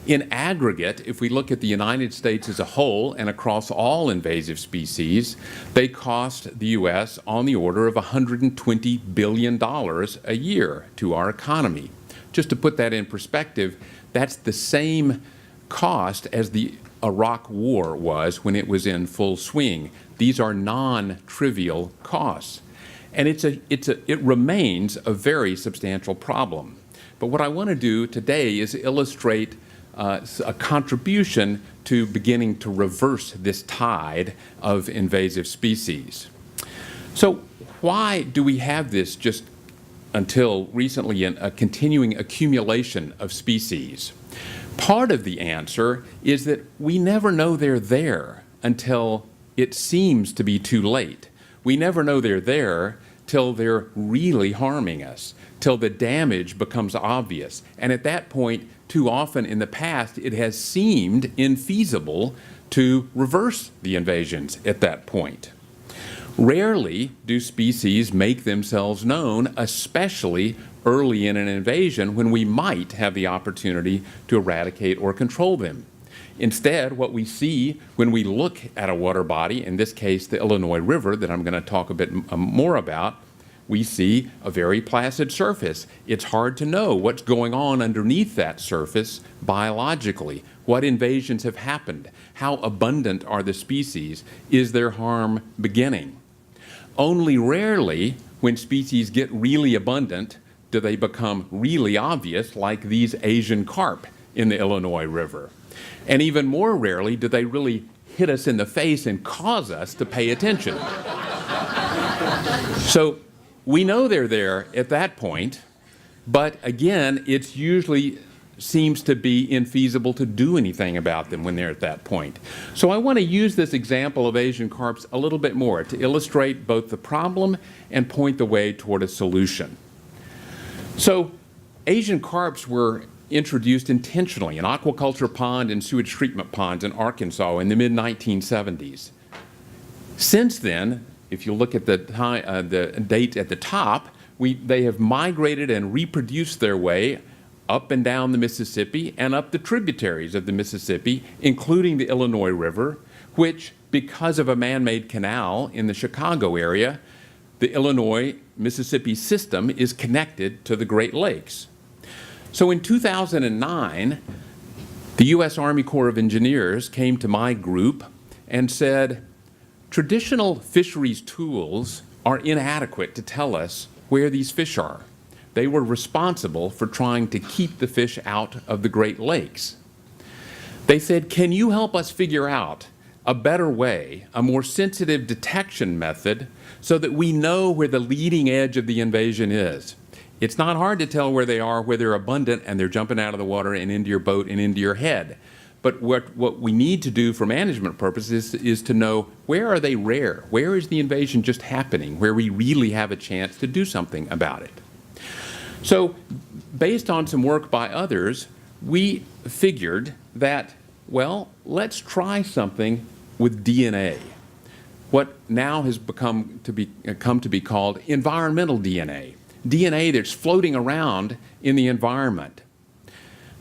In aggregate, if we look at the United States as a whole and across all invasive species, they cost the U.S. on the order of $120 billion a year to our economy. Just to put that in perspective, that's the same cost as the Iraq War was when it was in full swing. These are non-trivial costs. And it remains a very substantial problem. But what I want to do today is illustrate a contribution to beginning to reverse this tide of invasive species. So why do we have this just until recently a continuing accumulation of species? Part of the answer is that we never know they're there until it seems to be too late. We never know they're there till they're really harming us, till the damage becomes obvious. And at that point, too often in the past, it has seemed infeasible to reverse the invasions at that point. Rarely do species make themselves known, especially early in an invasion when we might have the opportunity to eradicate or control them. Instead, what we see when we look at a water body, in this case the Illinois River that I'm going to talk a bit more about, we see a very placid surface. It's hard to know what's going on underneath that surface biologically. What invasions have happened? How abundant are the species? Is there harm beginning? Only rarely, when species get really abundant, do they become really obvious, like these Asian carp in the Illinois River. And even more rarely do they really hit us in the face and cause us to pay attention. So we know they're there at that point, but again, it usually seems to be infeasible to do anything about them when they're at that point. So I want to use this example of Asian carps a little bit more to illustrate both the problem and point the way toward a solution. So Asian carps were introduced intentionally in aquaculture pond and sewage treatment ponds in Arkansas in the mid-1970s. Since then, if you look at the date at the top, they have migrated and reproduced their way up and down the Mississippi and up the tributaries of the Mississippi, including the Illinois River, which, because of a man-made canal in the Chicago area, the Illinois-Mississippi system is connected to the Great Lakes. So in 2009, the U.S. Army Corps of Engineers came to my group and said, traditional fisheries tools are inadequate to tell us where these fish are. They were responsible for trying to keep the fish out of the Great Lakes. They said, can you help us figure out a better way, a more sensitive detection method, so that we know where the leading edge of the invasion is? It's not hard to tell where they are, where they're abundant and they're jumping out of the water and into your boat and into your head. But what we need to do for management purposes is to know, where are they rare? Where is the invasion just happening, where we really have a chance to do something about it? So based on some work by others, we figured that, well, let's try something with DNA. What now has come to be called environmental DNA. DNA that's floating around in the environment.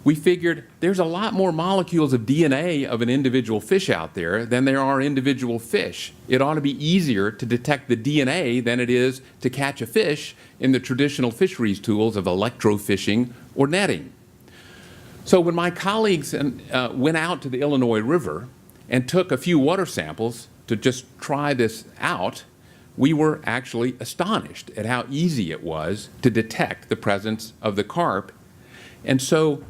We figured there's a lot more molecules of DNA of an individual fish out there than there are individual fish. It ought to be easier to detect the DNA than it is to catch a fish in the traditional fisheries tools of electrofishing or netting. So when my colleagues went out to the Illinois River and took a few water samples to just try this out, we were actually astonished at how easy it was to detect the presence of the carp. And so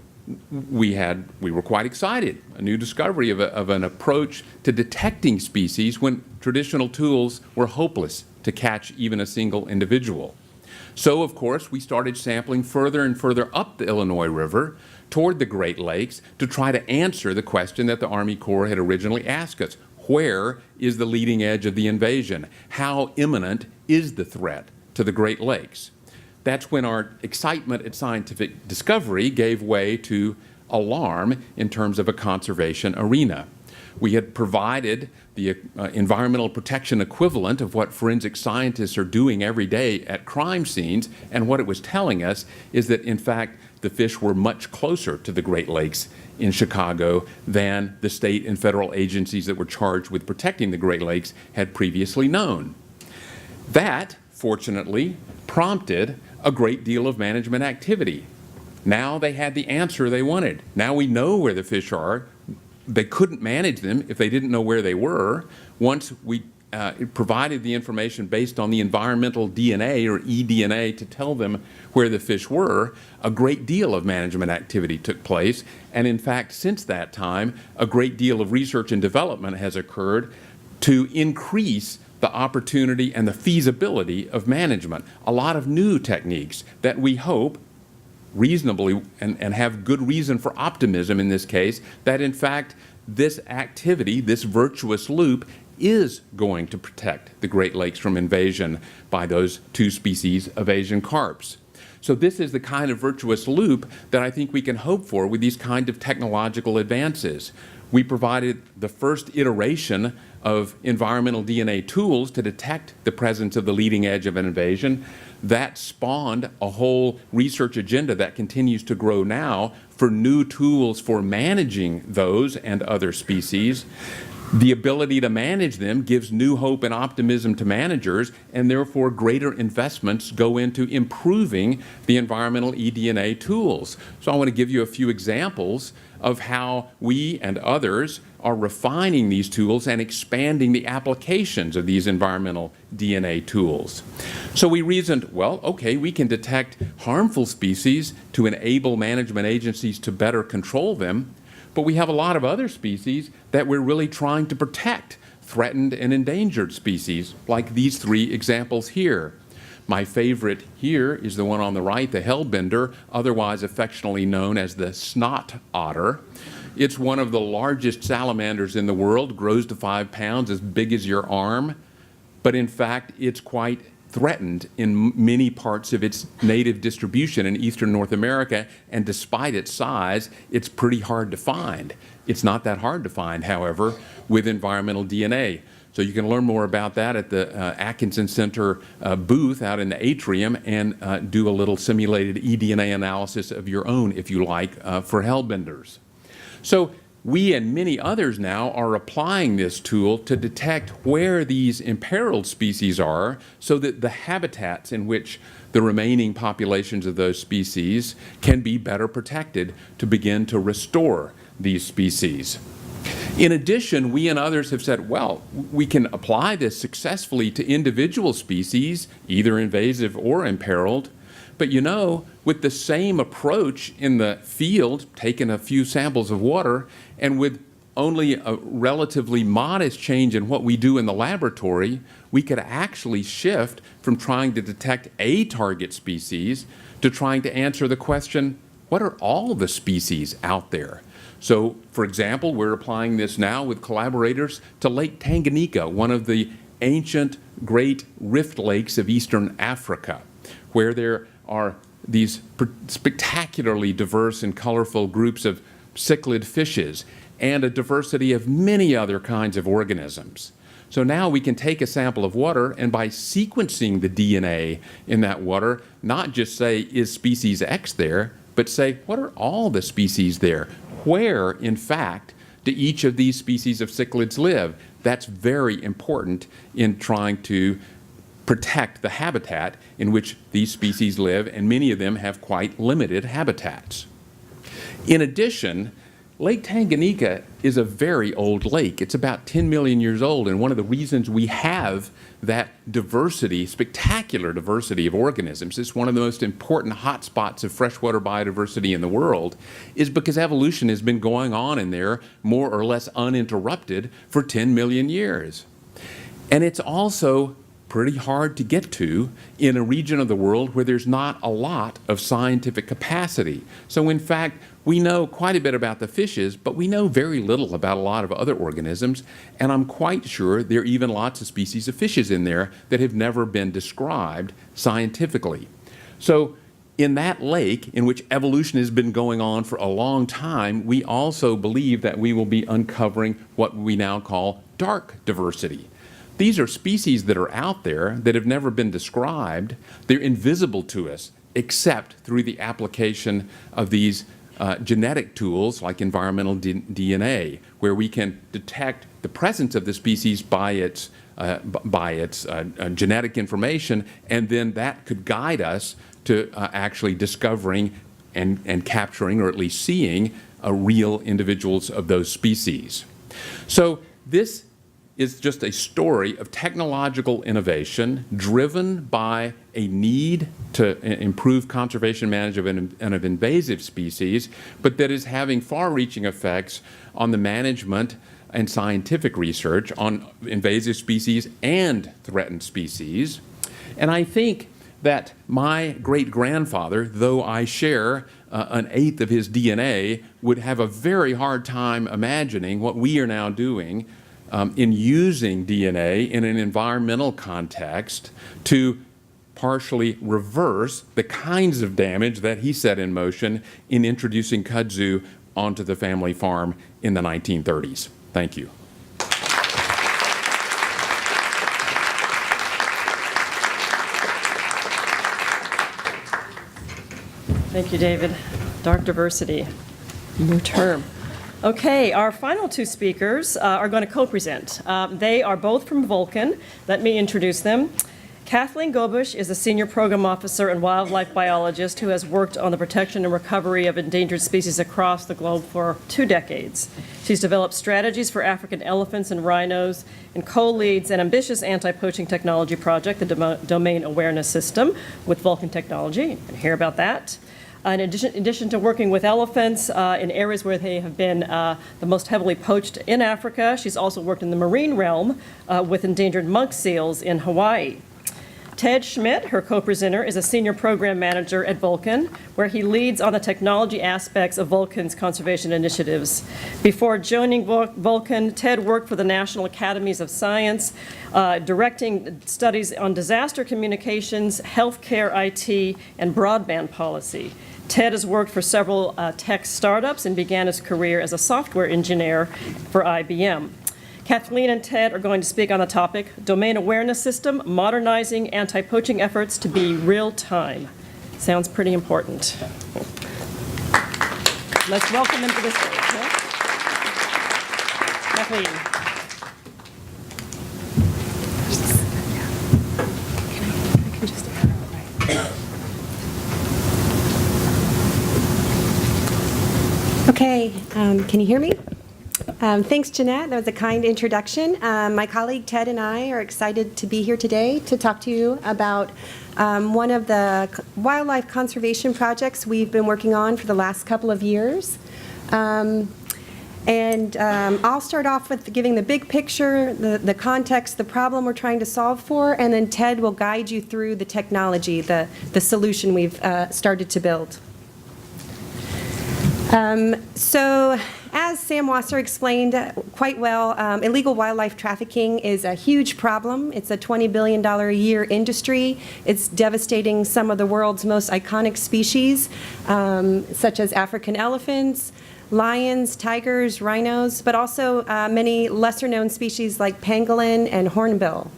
we were quite excited, a new discovery of an approach to detecting species when traditional tools were hopeless to catch even a single individual. So, of course, we started sampling further and further up the Illinois River toward the Great Lakes to try to answer the question that the Army Corps had originally asked us. Where is the leading edge of the invasion? How imminent is the threat to the Great Lakes? That's when our excitement at scientific discovery gave way to alarm in terms of a conservation arena. We had provided the environmental protection equivalent of what forensic scientists are doing every day at crime scenes, and what it was telling us is that, in fact, the fish were much closer to the Great Lakes in Chicago than the state and federal agencies that were charged with protecting the Great Lakes had previously known. That, fortunately, prompted a great deal of management activity. Now they had the answer they wanted. Now we know where the fish are. They couldn't manage them if they didn't know where they were. Once we provided the information based on the environmental DNA or eDNA to tell them where the fish were, a great deal of management activity took place. And in fact, since that time, a great deal of research and development has occurred to increase the opportunity and the feasibility of management. A lot of new techniques that we hope reasonably and have good reason for optimism in this case, that in fact this activity, this virtuous loop, is going to protect the Great Lakes from invasion by those 2 species of Asian carps. So this is the kind of virtuous loop that I think we can hope for with these kind of technological advances. We provided the first iteration of environmental DNA tools to detect the presence of the leading edge of an invasion. That spawned a whole research agenda that continues to grow now for new tools for managing those and other species. The ability to manage them gives new hope and optimism to managers, and therefore greater investments go into improving the environmental eDNA tools. So I want to give you a few examples of how we and others are refining these tools and expanding the applications of these environmental DNA tools. So we reasoned, well, okay, we can detect harmful species to enable management agencies to better control them, but we have a lot of other species that we're really trying to protect, threatened and endangered species, like these 3 examples here. My favorite here is the one on the right, the Hellbender, otherwise affectionately known as the snot otter. It's one of the largest salamanders in the world, grows to 5 pounds, as big as your arm, but in fact it's quite threatened in many parts of its native distribution in eastern North America, and despite its size, it's pretty hard to find. It's not that hard to find, however, with environmental DNA. So you can learn more about that at the Atkinson Center booth out in the atrium, and do a little simulated eDNA analysis of your own, if you like, for Hellbenders. So we and many others now are applying this tool to detect where these imperiled species are, so that the habitats in which the remaining populations of those species can be better protected to begin to restore these species. In addition, we and others have said, well, we can apply this successfully to individual species, either invasive or imperiled, but you know, with the same approach in the field, taking a few samples of water, and with only a relatively modest change in what we do in the laboratory, we could actually shift from trying to detect a target species to trying to answer the question, what are all the species out there? So, for example, we're applying this now with collaborators to Lake Tanganyika, one of the ancient great rift lakes of eastern Africa, where there are these spectacularly diverse and colorful groups of cichlid fishes and a diversity of many other kinds of organisms. So now we can take a sample of water, and by sequencing the DNA in that water, not just say, is species X there, but say, what are all the species there? Where, in fact, do each of these species of cichlids live? That's very important in trying to protect the habitat in which these species live, and many of them have quite limited habitats. In addition, Lake Tanganyika is a very old lake. It's about 10 million years old, and one of the reasons we have that diversity, spectacular diversity of organisms, it's one of the most important hotspots of freshwater biodiversity in the world, is because evolution has been going on in there more or less uninterrupted for 10 million years. And it's also pretty hard to get to in a region of the world where there's not a lot of scientific capacity. So in fact, we know quite a bit about the fishes, but we know very little about a lot of other organisms, and I'm quite sure there are even lots of species of fishes in there that have never been described scientifically. So in that lake, in which evolution has been going on for a long time, we also believe that we will be uncovering what we now call dark diversity. These are species that are out there that have never been described. They're invisible to us, except through the application of these genetic tools like environmental DNA, where we can detect the presence of the species by its genetic information, and then that could guide us to actually discovering and capturing, or at least seeing, real individuals of those species. So this is just a story of technological innovation driven by a need to improve conservation management of invasive species, but that is having far-reaching effects on the management and scientific research on invasive species and threatened species. And I think that my great-grandfather, though I share an eighth of his DNA, would have a very hard time imagining what we are now doing in using DNA in an environmental context to partially reverse the kinds of damage that he set in motion in introducing kudzu onto the family farm in the 1930s. Thank you. Thank you, David. Dark diversity, new term. Okay, our final two speakers are going to co-present. They are both from Vulcan. Let me introduce them. Kathleen Gobush is a senior program officer and wildlife biologist who has worked on the protection and recovery of endangered species across the globe for 2 decades. She's developed strategies for African elephants and rhinos and co-leads an ambitious anti-poaching technology project, the Domain Awareness System, with Vulcan Technology. You're going to hear about that. In addition to working with elephants in areas where they have been the most heavily poached in Africa, she's also worked in the marine realm with endangered monk seals in Hawaii. Ted Schmitt, her co-presenter, is a senior program manager at Vulcan, where he leads on the technology aspects of Vulcan's conservation initiatives. Before joining Vulcan, Ted worked for the National Academies of Science, directing studies on disaster communications, healthcare IT, and broadband policy. Ted has worked for several tech startups and began his career as a software engineer for IBM. Kathleen and Ted are going to speak on the topic, Domain Awareness System, Modernizing Anti-Poaching Efforts to be Real-Time. Sounds pretty important. Let's welcome them to the stage. Yeah? Kathleen. Okay, can you hear me? Thanks, Ginette. That was a kind introduction. My colleague Ted and I are excited to be here today to talk to you about one of the wildlife conservation projects we've been working on for the last couple of years. I'll start off with giving the big picture, the context, the problem we're trying to solve for, and then Ted will guide you through the technology, the solution we've started to build. So, as Sam Wasser explained quite well, illegal wildlife trafficking is a huge problem. It's a $20 billion a year industry. It's devastating some of the world's most iconic species, such as African elephants, lions, tigers, rhinos, but also many lesser-known species like pangolin and hornbill.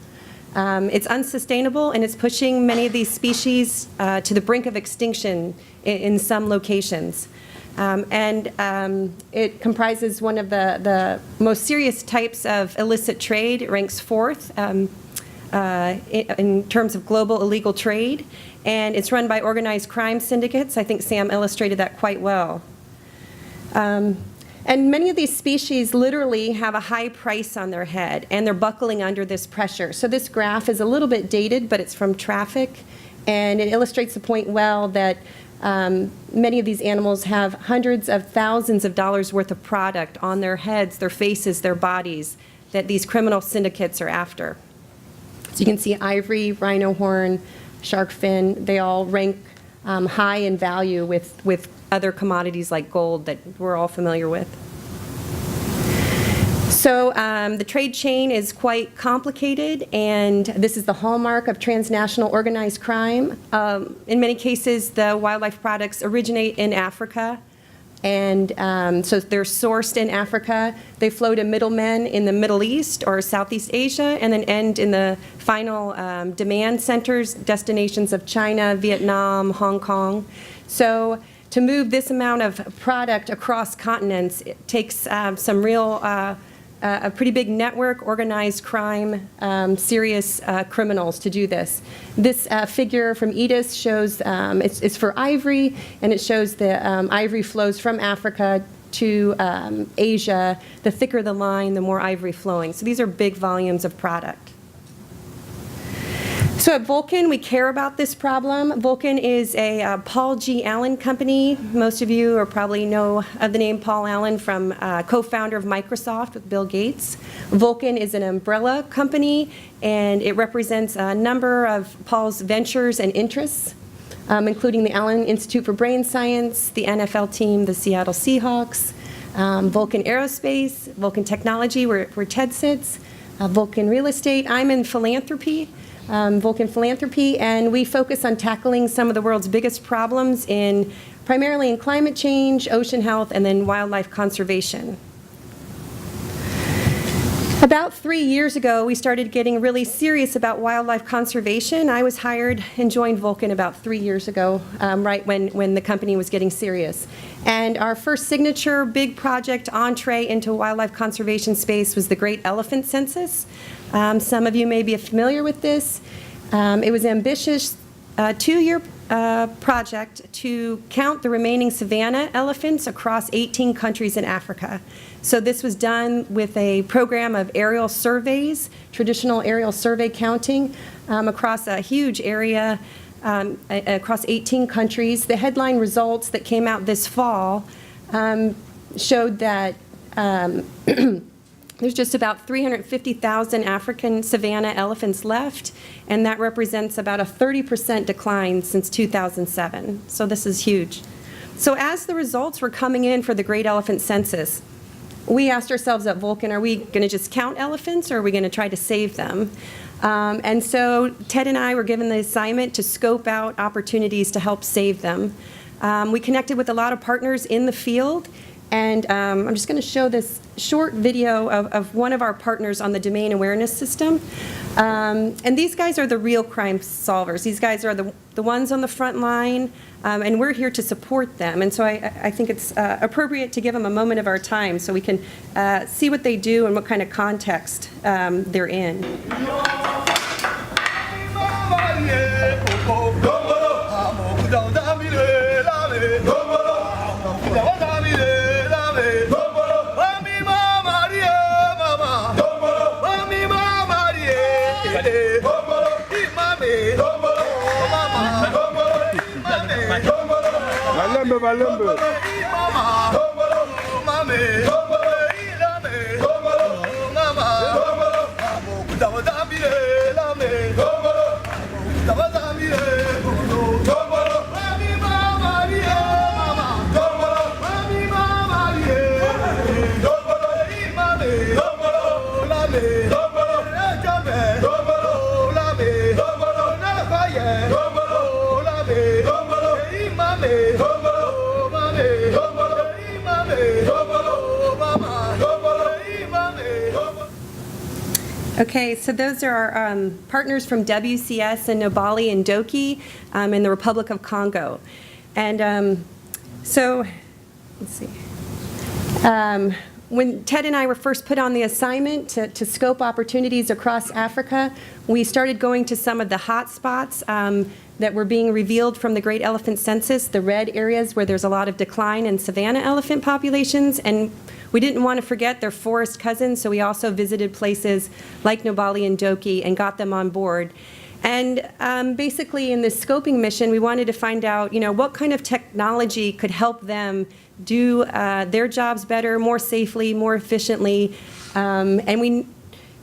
It's unsustainable, and it's pushing many of these species to the brink of extinction in some locations. It comprises one of the most serious types of illicit trade. It ranks 4th in terms of global illegal trade, and it's run by organized crime syndicates. I think Sam illustrated that quite well. And many of these species literally have a high price on their head, and they're buckling under this pressure. So this graph is a little bit dated, but it's from Traffic, and it illustrates the point well that many of these animals have hundreds of thousands of dollars worth of product on their heads, their faces, their bodies, that these criminal syndicates are after. So you can see ivory, rhino horn, shark fin, they all rank high in value with other commodities like gold that we're all familiar with. So So the trade chain is quite complicated, and this is the hallmark of transnational organized crime. In many cases, the wildlife products originate in Africa, and so they're sourced in Africa. They flow to middlemen in the Middle East or Southeast Asia, and then end in the final demand centers, destinations of China, Vietnam, Hong Kong. So to move this amount of product across continents, it takes some real a pretty big network, organized crime, serious criminals to do this. This figure from EDIS shows, it's for ivory, and it shows the ivory flows from Africa to Asia. The thicker the line, the more ivory flowing. So these are big volumes of product. So at Vulcan, we care about this problem. Vulcan is a Paul G. Allen company. Most of you probably know of the name Paul Allen from co-founder of Microsoft with Bill Gates. Vulcan is an umbrella company, and it represents a number of Paul's ventures and interests, including the Allen Institute for Brain Science, the NFL team, the Seattle Seahawks, Vulcan Aerospace, Vulcan Technology, where Ted sits, Vulcan Real Estate. I'm in philanthropy. Vulcan Philanthropy, and we focus on tackling some of the world's biggest problems primarily in climate change, ocean health, and then wildlife conservation. About 3 years ago, we started getting really serious about wildlife conservation. I was hired and joined Vulcan about 3 years ago, right when the company was getting serious. And our first signature big project entree into wildlife conservation space was the Great Elephant Census. Some of you may be familiar with this. It was an ambitious 2-year project to count the remaining savanna elephants across 18 countries in Africa. So this was done with a program of aerial surveys, traditional aerial survey counting, across a huge area, across 18 countries. The headline results that came out this fall showed that there's just about 350,000 African savanna elephants left, and that represents about a 30% decline since 2007. So this is huge. So as the results were coming in for the Great Elephant Census, we asked ourselves at Vulcan, are we going to just count elephants, or are we going to try to save them? And so Ted and I were given the assignment to scope out opportunities to help save them. We connected with a lot of partners in the field, and I'm just going to show this short video of one of our partners on the domain awareness system. And these guys are the real crime solvers. These guys are the ones on the front line, and we're here to support them. And so I think it's appropriate to give them a moment of our time so we can see what they do and what kind of context they're in. Okay, so those are our partners from WCS and Nobali and Doki in the Republic of Congo. And so, let's see. When Ted and I were first put on the assignment to scope opportunities across Africa, we started going to some of the hot spots that were being revealed from the Great Elephant Census, the red areas where there's a lot of decline in savanna elephant populations, and we didn't want to forget their forest cousins, so we also visited places like Nobali and Doki and got them on board. And basically in this scoping mission, we wanted to find out, what kind of technology could help them do their jobs better, more safely, more efficiently. And we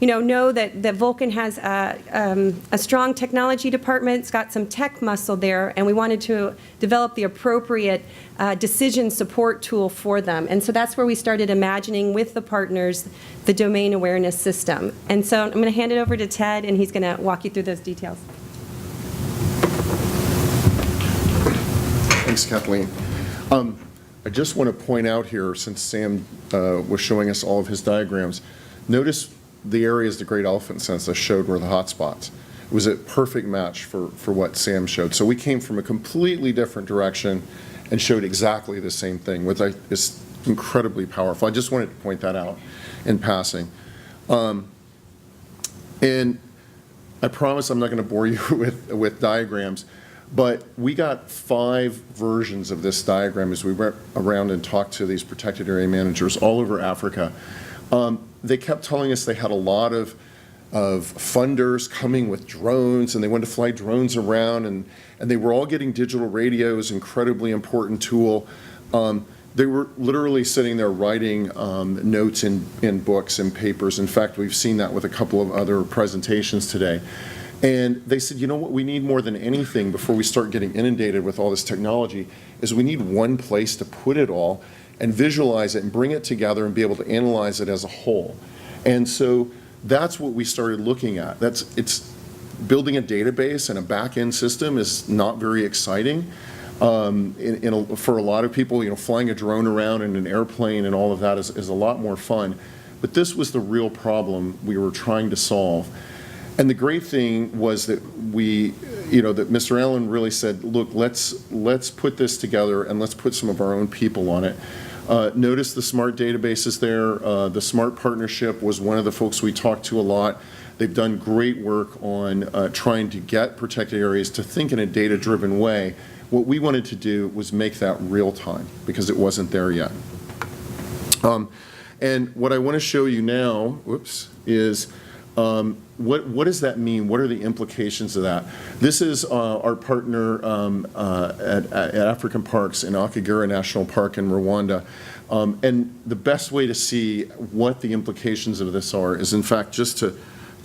know that Vulcan has a strong technology department. It's got some tech muscle there, and we wanted to develop the appropriate decision support tool for them. And so that's where we started imagining with the partners the domain awareness system. And so I'm going to hand it over to Ted, and he's going to walk you through those details. Thanks, Kathleen. I just want to point out here, since Sam was showing us all of his diagrams, notice the areas the great elephant census showed were the hot spots. It was a perfect match for what Sam showed. So we came from a completely different direction and showed exactly the same thing, which is incredibly powerful. I just wanted to point that out in passing. And I promise I'm not going to bore you with diagrams, but we got 5 versions of this diagram as we went around and talked to these protected area managers all over Africa. They kept telling us they had a lot of funders coming with drones, and they wanted to fly drones around, and they were all getting digital radios, incredibly important tool. They were literally sitting there writing notes in books and papers. In fact, we've seen that with a couple of other presentations today. And they said, you know what we need more than anything before we start getting inundated with all this technology is we need one place to put it all and visualize it and bring it together and be able to analyze it as a whole. And so that's what we started looking at. It's building a database and a back-end system is not very exciting. For a lot of people, flying a drone around in an airplane and all of that is a lot more fun. But this was the real problem we were trying to solve. And the great thing was that that Mr. Allen really said, look, let's put this together and let's put some of our own people on it. Notice the SMART databases there. The SMART partnership was one of the folks we talked to a lot. They've done great work on trying to get protected areas to think in a data-driven way. What we wanted to do was make that real time because it wasn't there yet. And what I want to show you now, is what does that mean? What are the implications of that? This is our partner at African Parks in Akagera National Park in Rwanda. And the best way to see what the implications of this are is, in fact, just to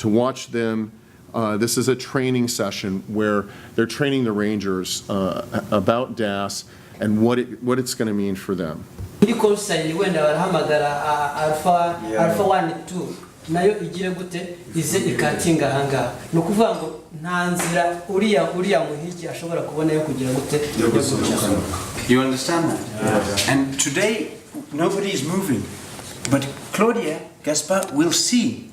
watch them. This is a training session where they're training the rangers about DAS and what it's going to mean for them. Alpha 1 2 nayo igire gute ize ikatinga hanga no kuvuga ngo ntanzira uriya muhigi ashobora kubona yo kugira gute. You understand that? Yeah. And today nobody is moving, but Claudia Gaspar will see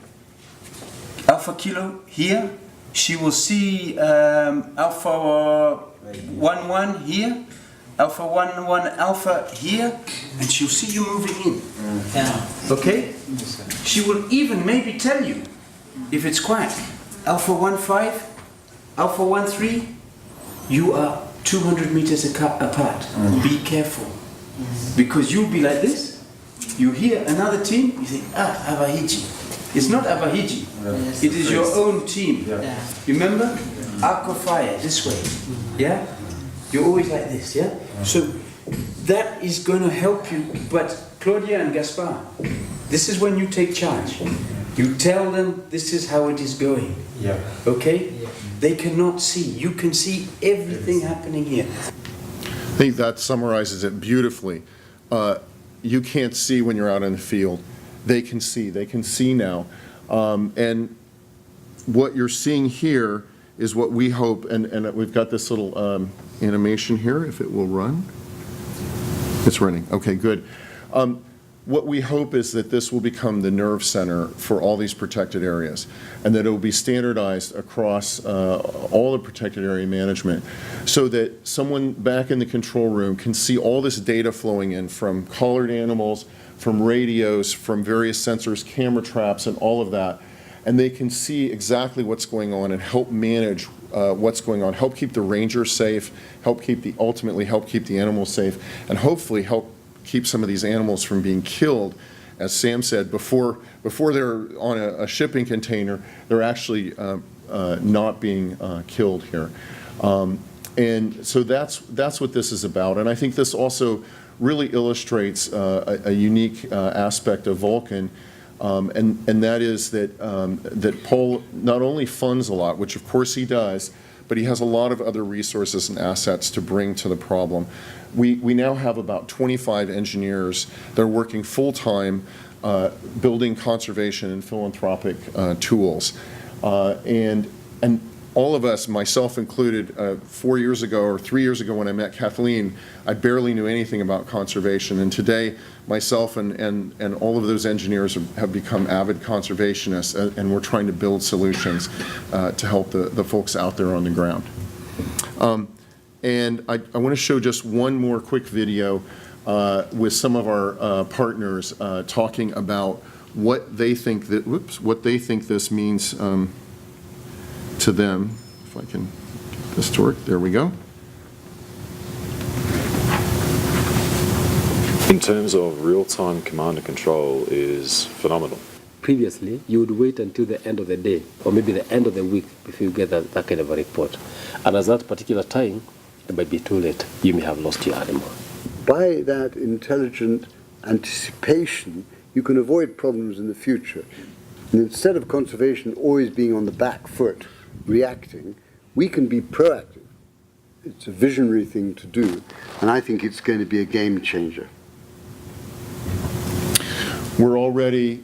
Alpha Kilo here. She will see Alpha 11 here, Alpha 11 Alpha here, and she'll see you moving in. Yeah. Okay? She will even maybe tell you if it's quiet. Alpha 15, Alpha 13, you are 200 meters apart. Be careful. Because you'll be like this, you hear another team, you think, Abahiji. It's not Abahiji, it is your own team. Yeah. You remember? Aqua fire, this way. Yeah? You're always like this, yeah? So that is going to help you. But Claudia and Gaspar, this is when you take charge. You tell them this is how it is going. Yeah. Okay? Yeah. They cannot see. You can see everything happening here. I think that summarizes it beautifully. You can't see when you're out in the field. They can see. They can see now. And what you're seeing here is what we hope, and we've got this little animation here, if it will run. It's running. Okay, good. What we hope is that this will become the nerve center for all these protected areas, and that it will be standardized across all the protected area management, so that someone back in the control room can see all this data flowing in from collared animals, from radios, from various sensors, camera traps, and all of that, and they can see exactly what's going on and help manage what's going on, help keep the rangers safe, ultimately help keep the animals safe, and hopefully help keep some of these animals from being killed. As Sam said, before they're on a shipping container, they're actually not being killed here. And so that's what this is about. And I think this also really illustrates a unique aspect of Vulcan. And that is that Paul not only funds a lot, which of course he does, but he has a lot of other resources and assets to bring to the problem. We now have about 25 engineers that are working full-time building conservation and philanthropic tools. And all of us, myself included, 4 years ago or 3 years ago when I met Kathleen, I barely knew anything about conservation. And today, myself and all of those engineers have become avid conservationists, and we're trying to build solutions to help the folks out there on the ground. And I want to show just one more quick video with some of our partners talking about what they think that, what they think this means to them. If I can get this to work, there we go. In terms of real-time command and control is phenomenal. Previously, you would wait until the end of the day or maybe the end of the week before you get that kind of a report. And at that particular time, it might be too late. You may have lost your animal. By that intelligent anticipation, you can avoid problems in the future. And instead of conservation always being on the back foot, reacting, we can be proactive. It's a visionary thing to do, and I think it's going to be a game changer. We're already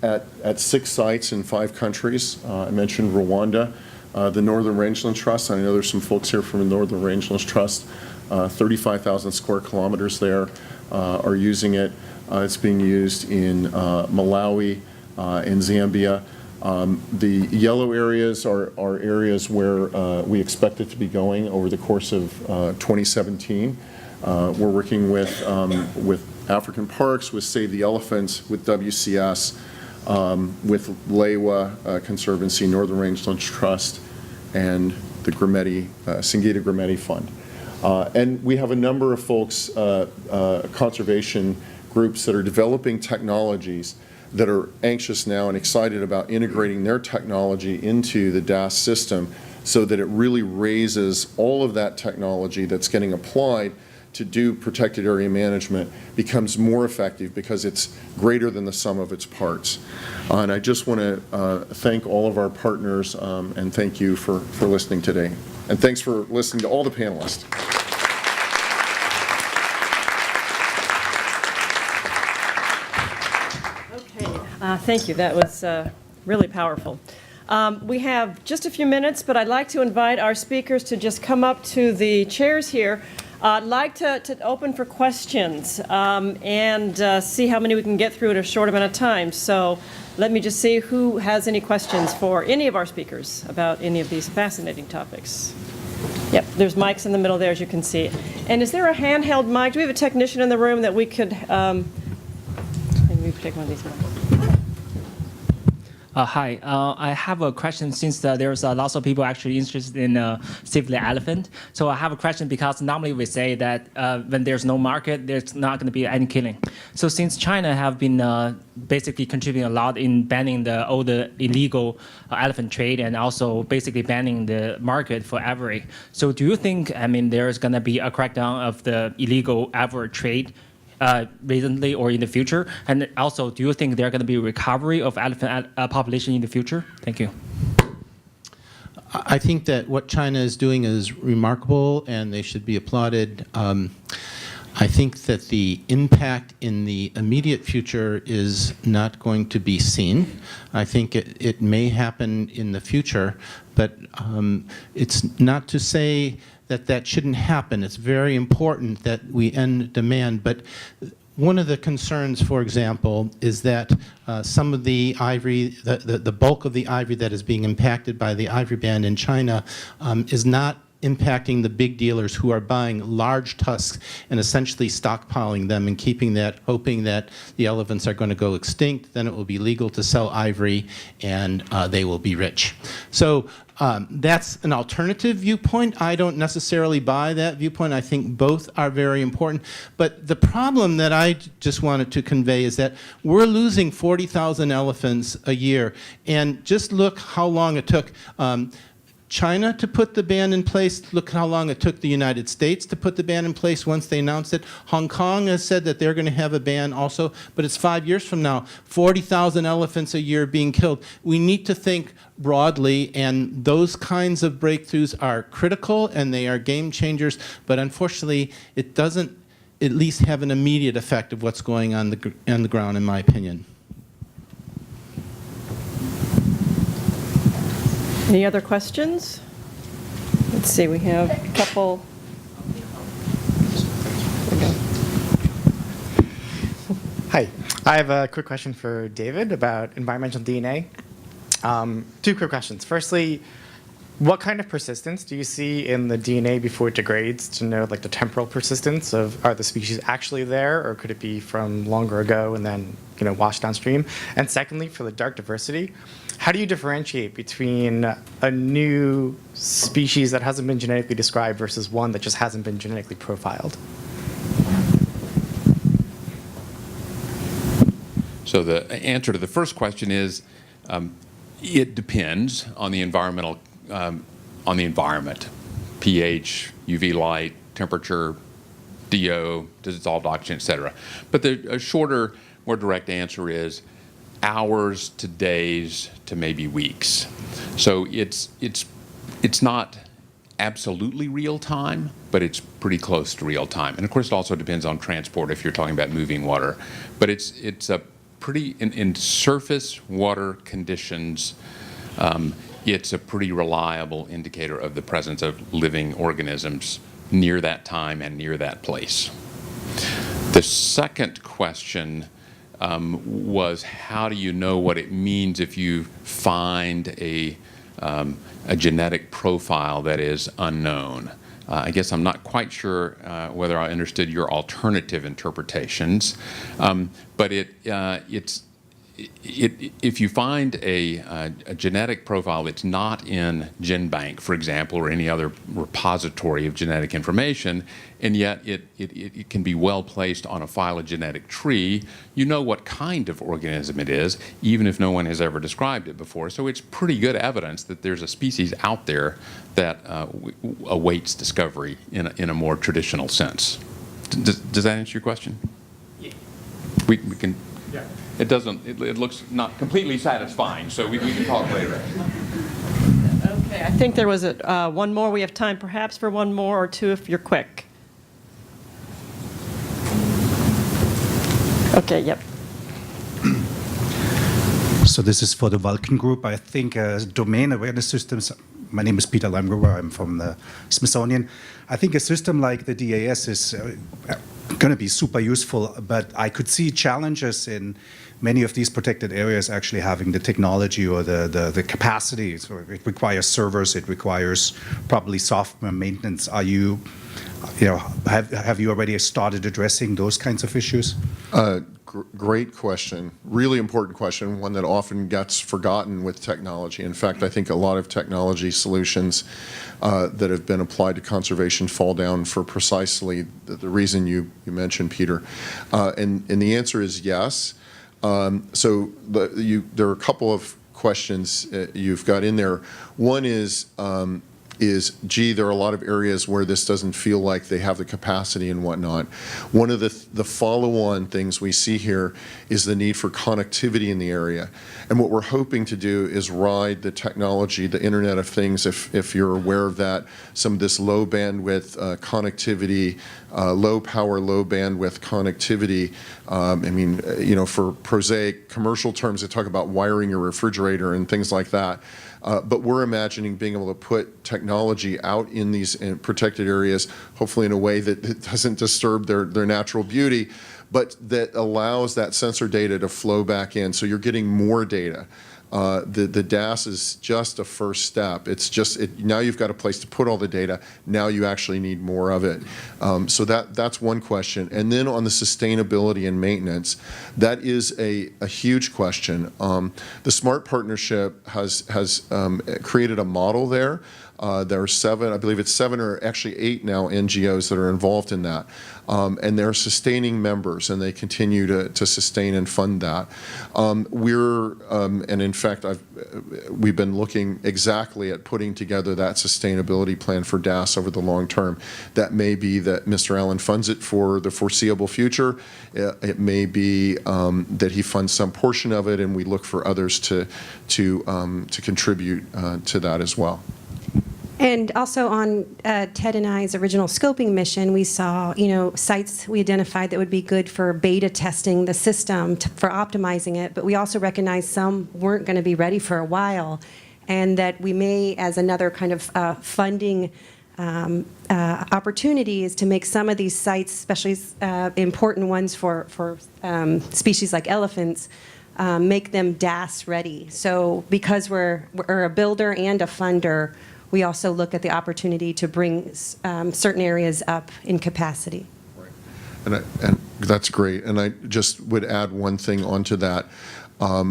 at 6 sites in 5 countries. I mentioned Rwanda, the Northern Rangelands Trust. I know there's some folks here from the Northern Rangelands Trust. 35,000 square kilometers there are using it. It's being used in Malawi, in Zambia. The yellow areas are areas where we expect it to be going over the course of 2017. We're working with African Parks, with Save the Elephants, with WCS, with Lewa Conservancy, Northern Rangelands Trust, and the Singida Grimetti Fund. And we have a number of folks, conservation groups that are developing technologies that are anxious now and excited about integrating their technology into the DAS system so that it really raises all of that technology that's getting applied to do protected area management becomes more effective because it's greater than the sum of its parts. And I just want to thank all of our partners and thank you for listening today. And thanks for listening to all the panelists. Thank you. That was really powerful. We have just a few minutes, but I'd like to invite our speakers to just come up to the chairs here. I'd like to open for questions and see how many we can get through in a short amount of time. So let me just see who has any questions for any of our speakers about any of these fascinating topics. Yep, there's mics in the middle there, as you can see. And is there a handheld mic? Do we have a technician in the room that we could maybe take one of these mics? Hi, I have a question since there's lots of people actually interested in Save the Elephant. So I have a question because normally we say that when there's no market, there's not going to be any killing. So since China have been basically contributing a lot in banning all the illegal elephant trade and also basically banning the market for ivory. So do you think, there's going to be a crackdown of the illegal ivory trade recently or in the future? And also, do you think there are going to be a recovery of elephant population in the future? Thank you. I think that what China is doing is remarkable and they should be applauded. I think that the impact in the immediate future is not going to be seen. I think it may happen in the future, but it's not to say that shouldn't happen. It's very important that we end demand. But one of the concerns, for example, is that some of the ivory, the bulk of the ivory that is being impacted by the ivory ban in China is not impacting the big dealers who are buying large tusks and essentially stockpiling them and keeping that, hoping that the elephants are going to go extinct, then it will be legal to sell ivory and they will be rich. So that's an alternative viewpoint. I don't necessarily buy that viewpoint. I think both are very important. But the problem that I just wanted to convey is that we're losing 40,000 elephants a year. And just look how long it took. China to put the ban in place. Look how long it took the United States to put the ban in place once they announced it. Hong Kong has said that they're going to have a ban also, but it's 5 years from now. 40,000 elephants a year being killed. We need to think broadly, and those kinds of breakthroughs are critical and they are game changers, but unfortunately it doesn't at least have an immediate effect of what's going on the ground, in my opinion. Any other questions? Let's see, we have a couple. Hi, I have a quick question for David about environmental DNA. Two quick questions. Firstly, what kind of persistence do you see in the DNA before it degrades to know like the temporal persistence of are the species actually there, or could it be from longer ago and then washed downstream? And secondly, for the dark diversity, how do you differentiate between a new species that hasn't been genetically described versus one that just hasn't been genetically profiled? So the answer to the first question is it depends on the environment, pH, UV light, temperature, DO, dissolved oxygen, et cetera. But a shorter, more direct answer is hours to days to maybe weeks. So it's not absolutely real time, but it's pretty close to real time. And of course, it also depends on transport if you're talking about moving water. But it's a pretty in surface water conditions. It's a pretty reliable indicator of the presence of living organisms near that time and near that place. The second question was, how do you know what it means if you find a genetic profile that is unknown? I guess I'm not quite sure whether I understood your alternative interpretations, but if you find a genetic profile that's not in GenBank, for example, or any other repository of genetic information, and yet it can be well placed on a phylogenetic tree, you know what kind of organism it is, even if no one has ever described it before. So it's pretty good evidence that there's a species out there that awaits discovery in a more traditional sense. Does that answer your question? Yeah. We can. Yeah. It doesn't. It looks not completely satisfying, so we can talk later. Okay, I think there was one more. We have time perhaps for one more or two if you're quick. Okay, yep. So this is for the Vulcan group. I think domain awareness systems, my name is Peter Limegruber, I'm from the Smithsonian. I think a system like the DAS is going to be super useful, but I could see challenges in many of these protected areas actually having the technology or the capacity. So it requires servers, it requires probably software maintenance. Are you, have you already started addressing those kinds of issues? Great question. Really important question, one that often gets forgotten with technology. In fact, I think a lot of technology solutions that have been applied to conservation fall down for precisely the reason you mentioned, Peter. And the answer is yes. So there are a couple of questions you've got in there. One is, gee, there are a lot of areas where this doesn't feel like they have the capacity and whatnot. One of the follow-on things we see here is the need for connectivity in the area. And what we're hoping to do is ride the technology, the Internet of Things, if you're aware of that, some of this low bandwidth connectivity, low power, low bandwidth connectivity. I mean, for prosaic commercial terms, they talk about wiring your refrigerator and things like that. But we're imagining being able to put technology out in these protected areas, hopefully in a way that doesn't disturb their natural beauty, but that allows that sensor data to flow back in. So you're getting more data. The DAS is just a first step. It's just now you've got a place to put all the data. Now you actually need more of it. So that's one question. And then on the sustainability and maintenance, that is a huge question. The SMART partnership has created a model there. There are 7, I believe it's 7 or actually 8 now NGOs that are involved in that. And they're sustaining members, and they continue to sustain and fund that. And in fact, we've been looking exactly at putting together that sustainability plan for DAS over the long term. That may be that Mr. Allen funds it for the foreseeable future. It may be that he funds some portion of it, and we look for others to contribute to that as well. And also on Ted and I's original scoping mission, we saw, sites we identified that would be good for beta testing the system, for optimizing it, but we also recognized some weren't going to be ready for a while, and that we may, as another kind of funding opportunity, is to make some of these sites, especially important ones for species like elephants, make them DAS ready. So because we're a builder and a funder, we also look at the opportunity to bring certain areas up in capacity. Right. And that's great. And I just would add one thing onto that.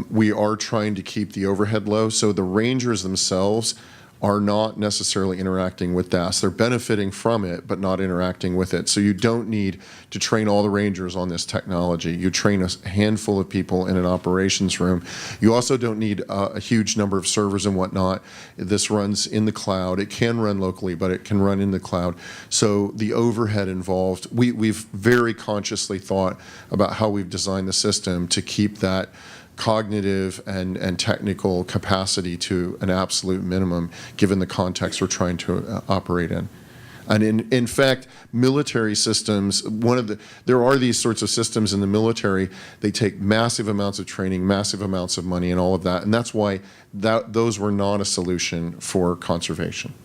We are trying to keep the overhead low, so the rangers themselves are not necessarily interacting with DAS. They're benefiting from it, but not interacting with it. So you don't need to train all the rangers on this technology. You train a handful of people in an operations room. You also don't need a huge number of servers and whatnot. This runs in the cloud. It can run locally, but it can run in the cloud. So the overhead involved, we've very consciously thought about how we've designed the system to keep that cognitive and technical capacity to an absolute minimum, given the context we're trying to operate in. And in fact, military systems, there are these sorts of systems in the military. They take massive amounts of training, massive amounts of money, and all of that. And that's why those were not a solution for conservation.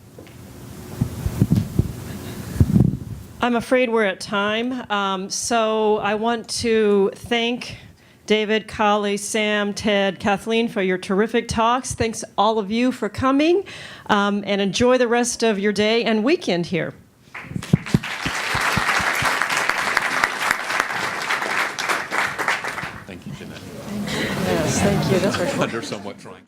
I'm afraid we're at time. So I want to thank David, Kali, Sam, Ted, Kathleen for your terrific talks. Thanks all of you for coming, and enjoy the rest of your day and weekend here. Thank you, Ginette. Yes, thank you. That's very cool. Under somewhat trying.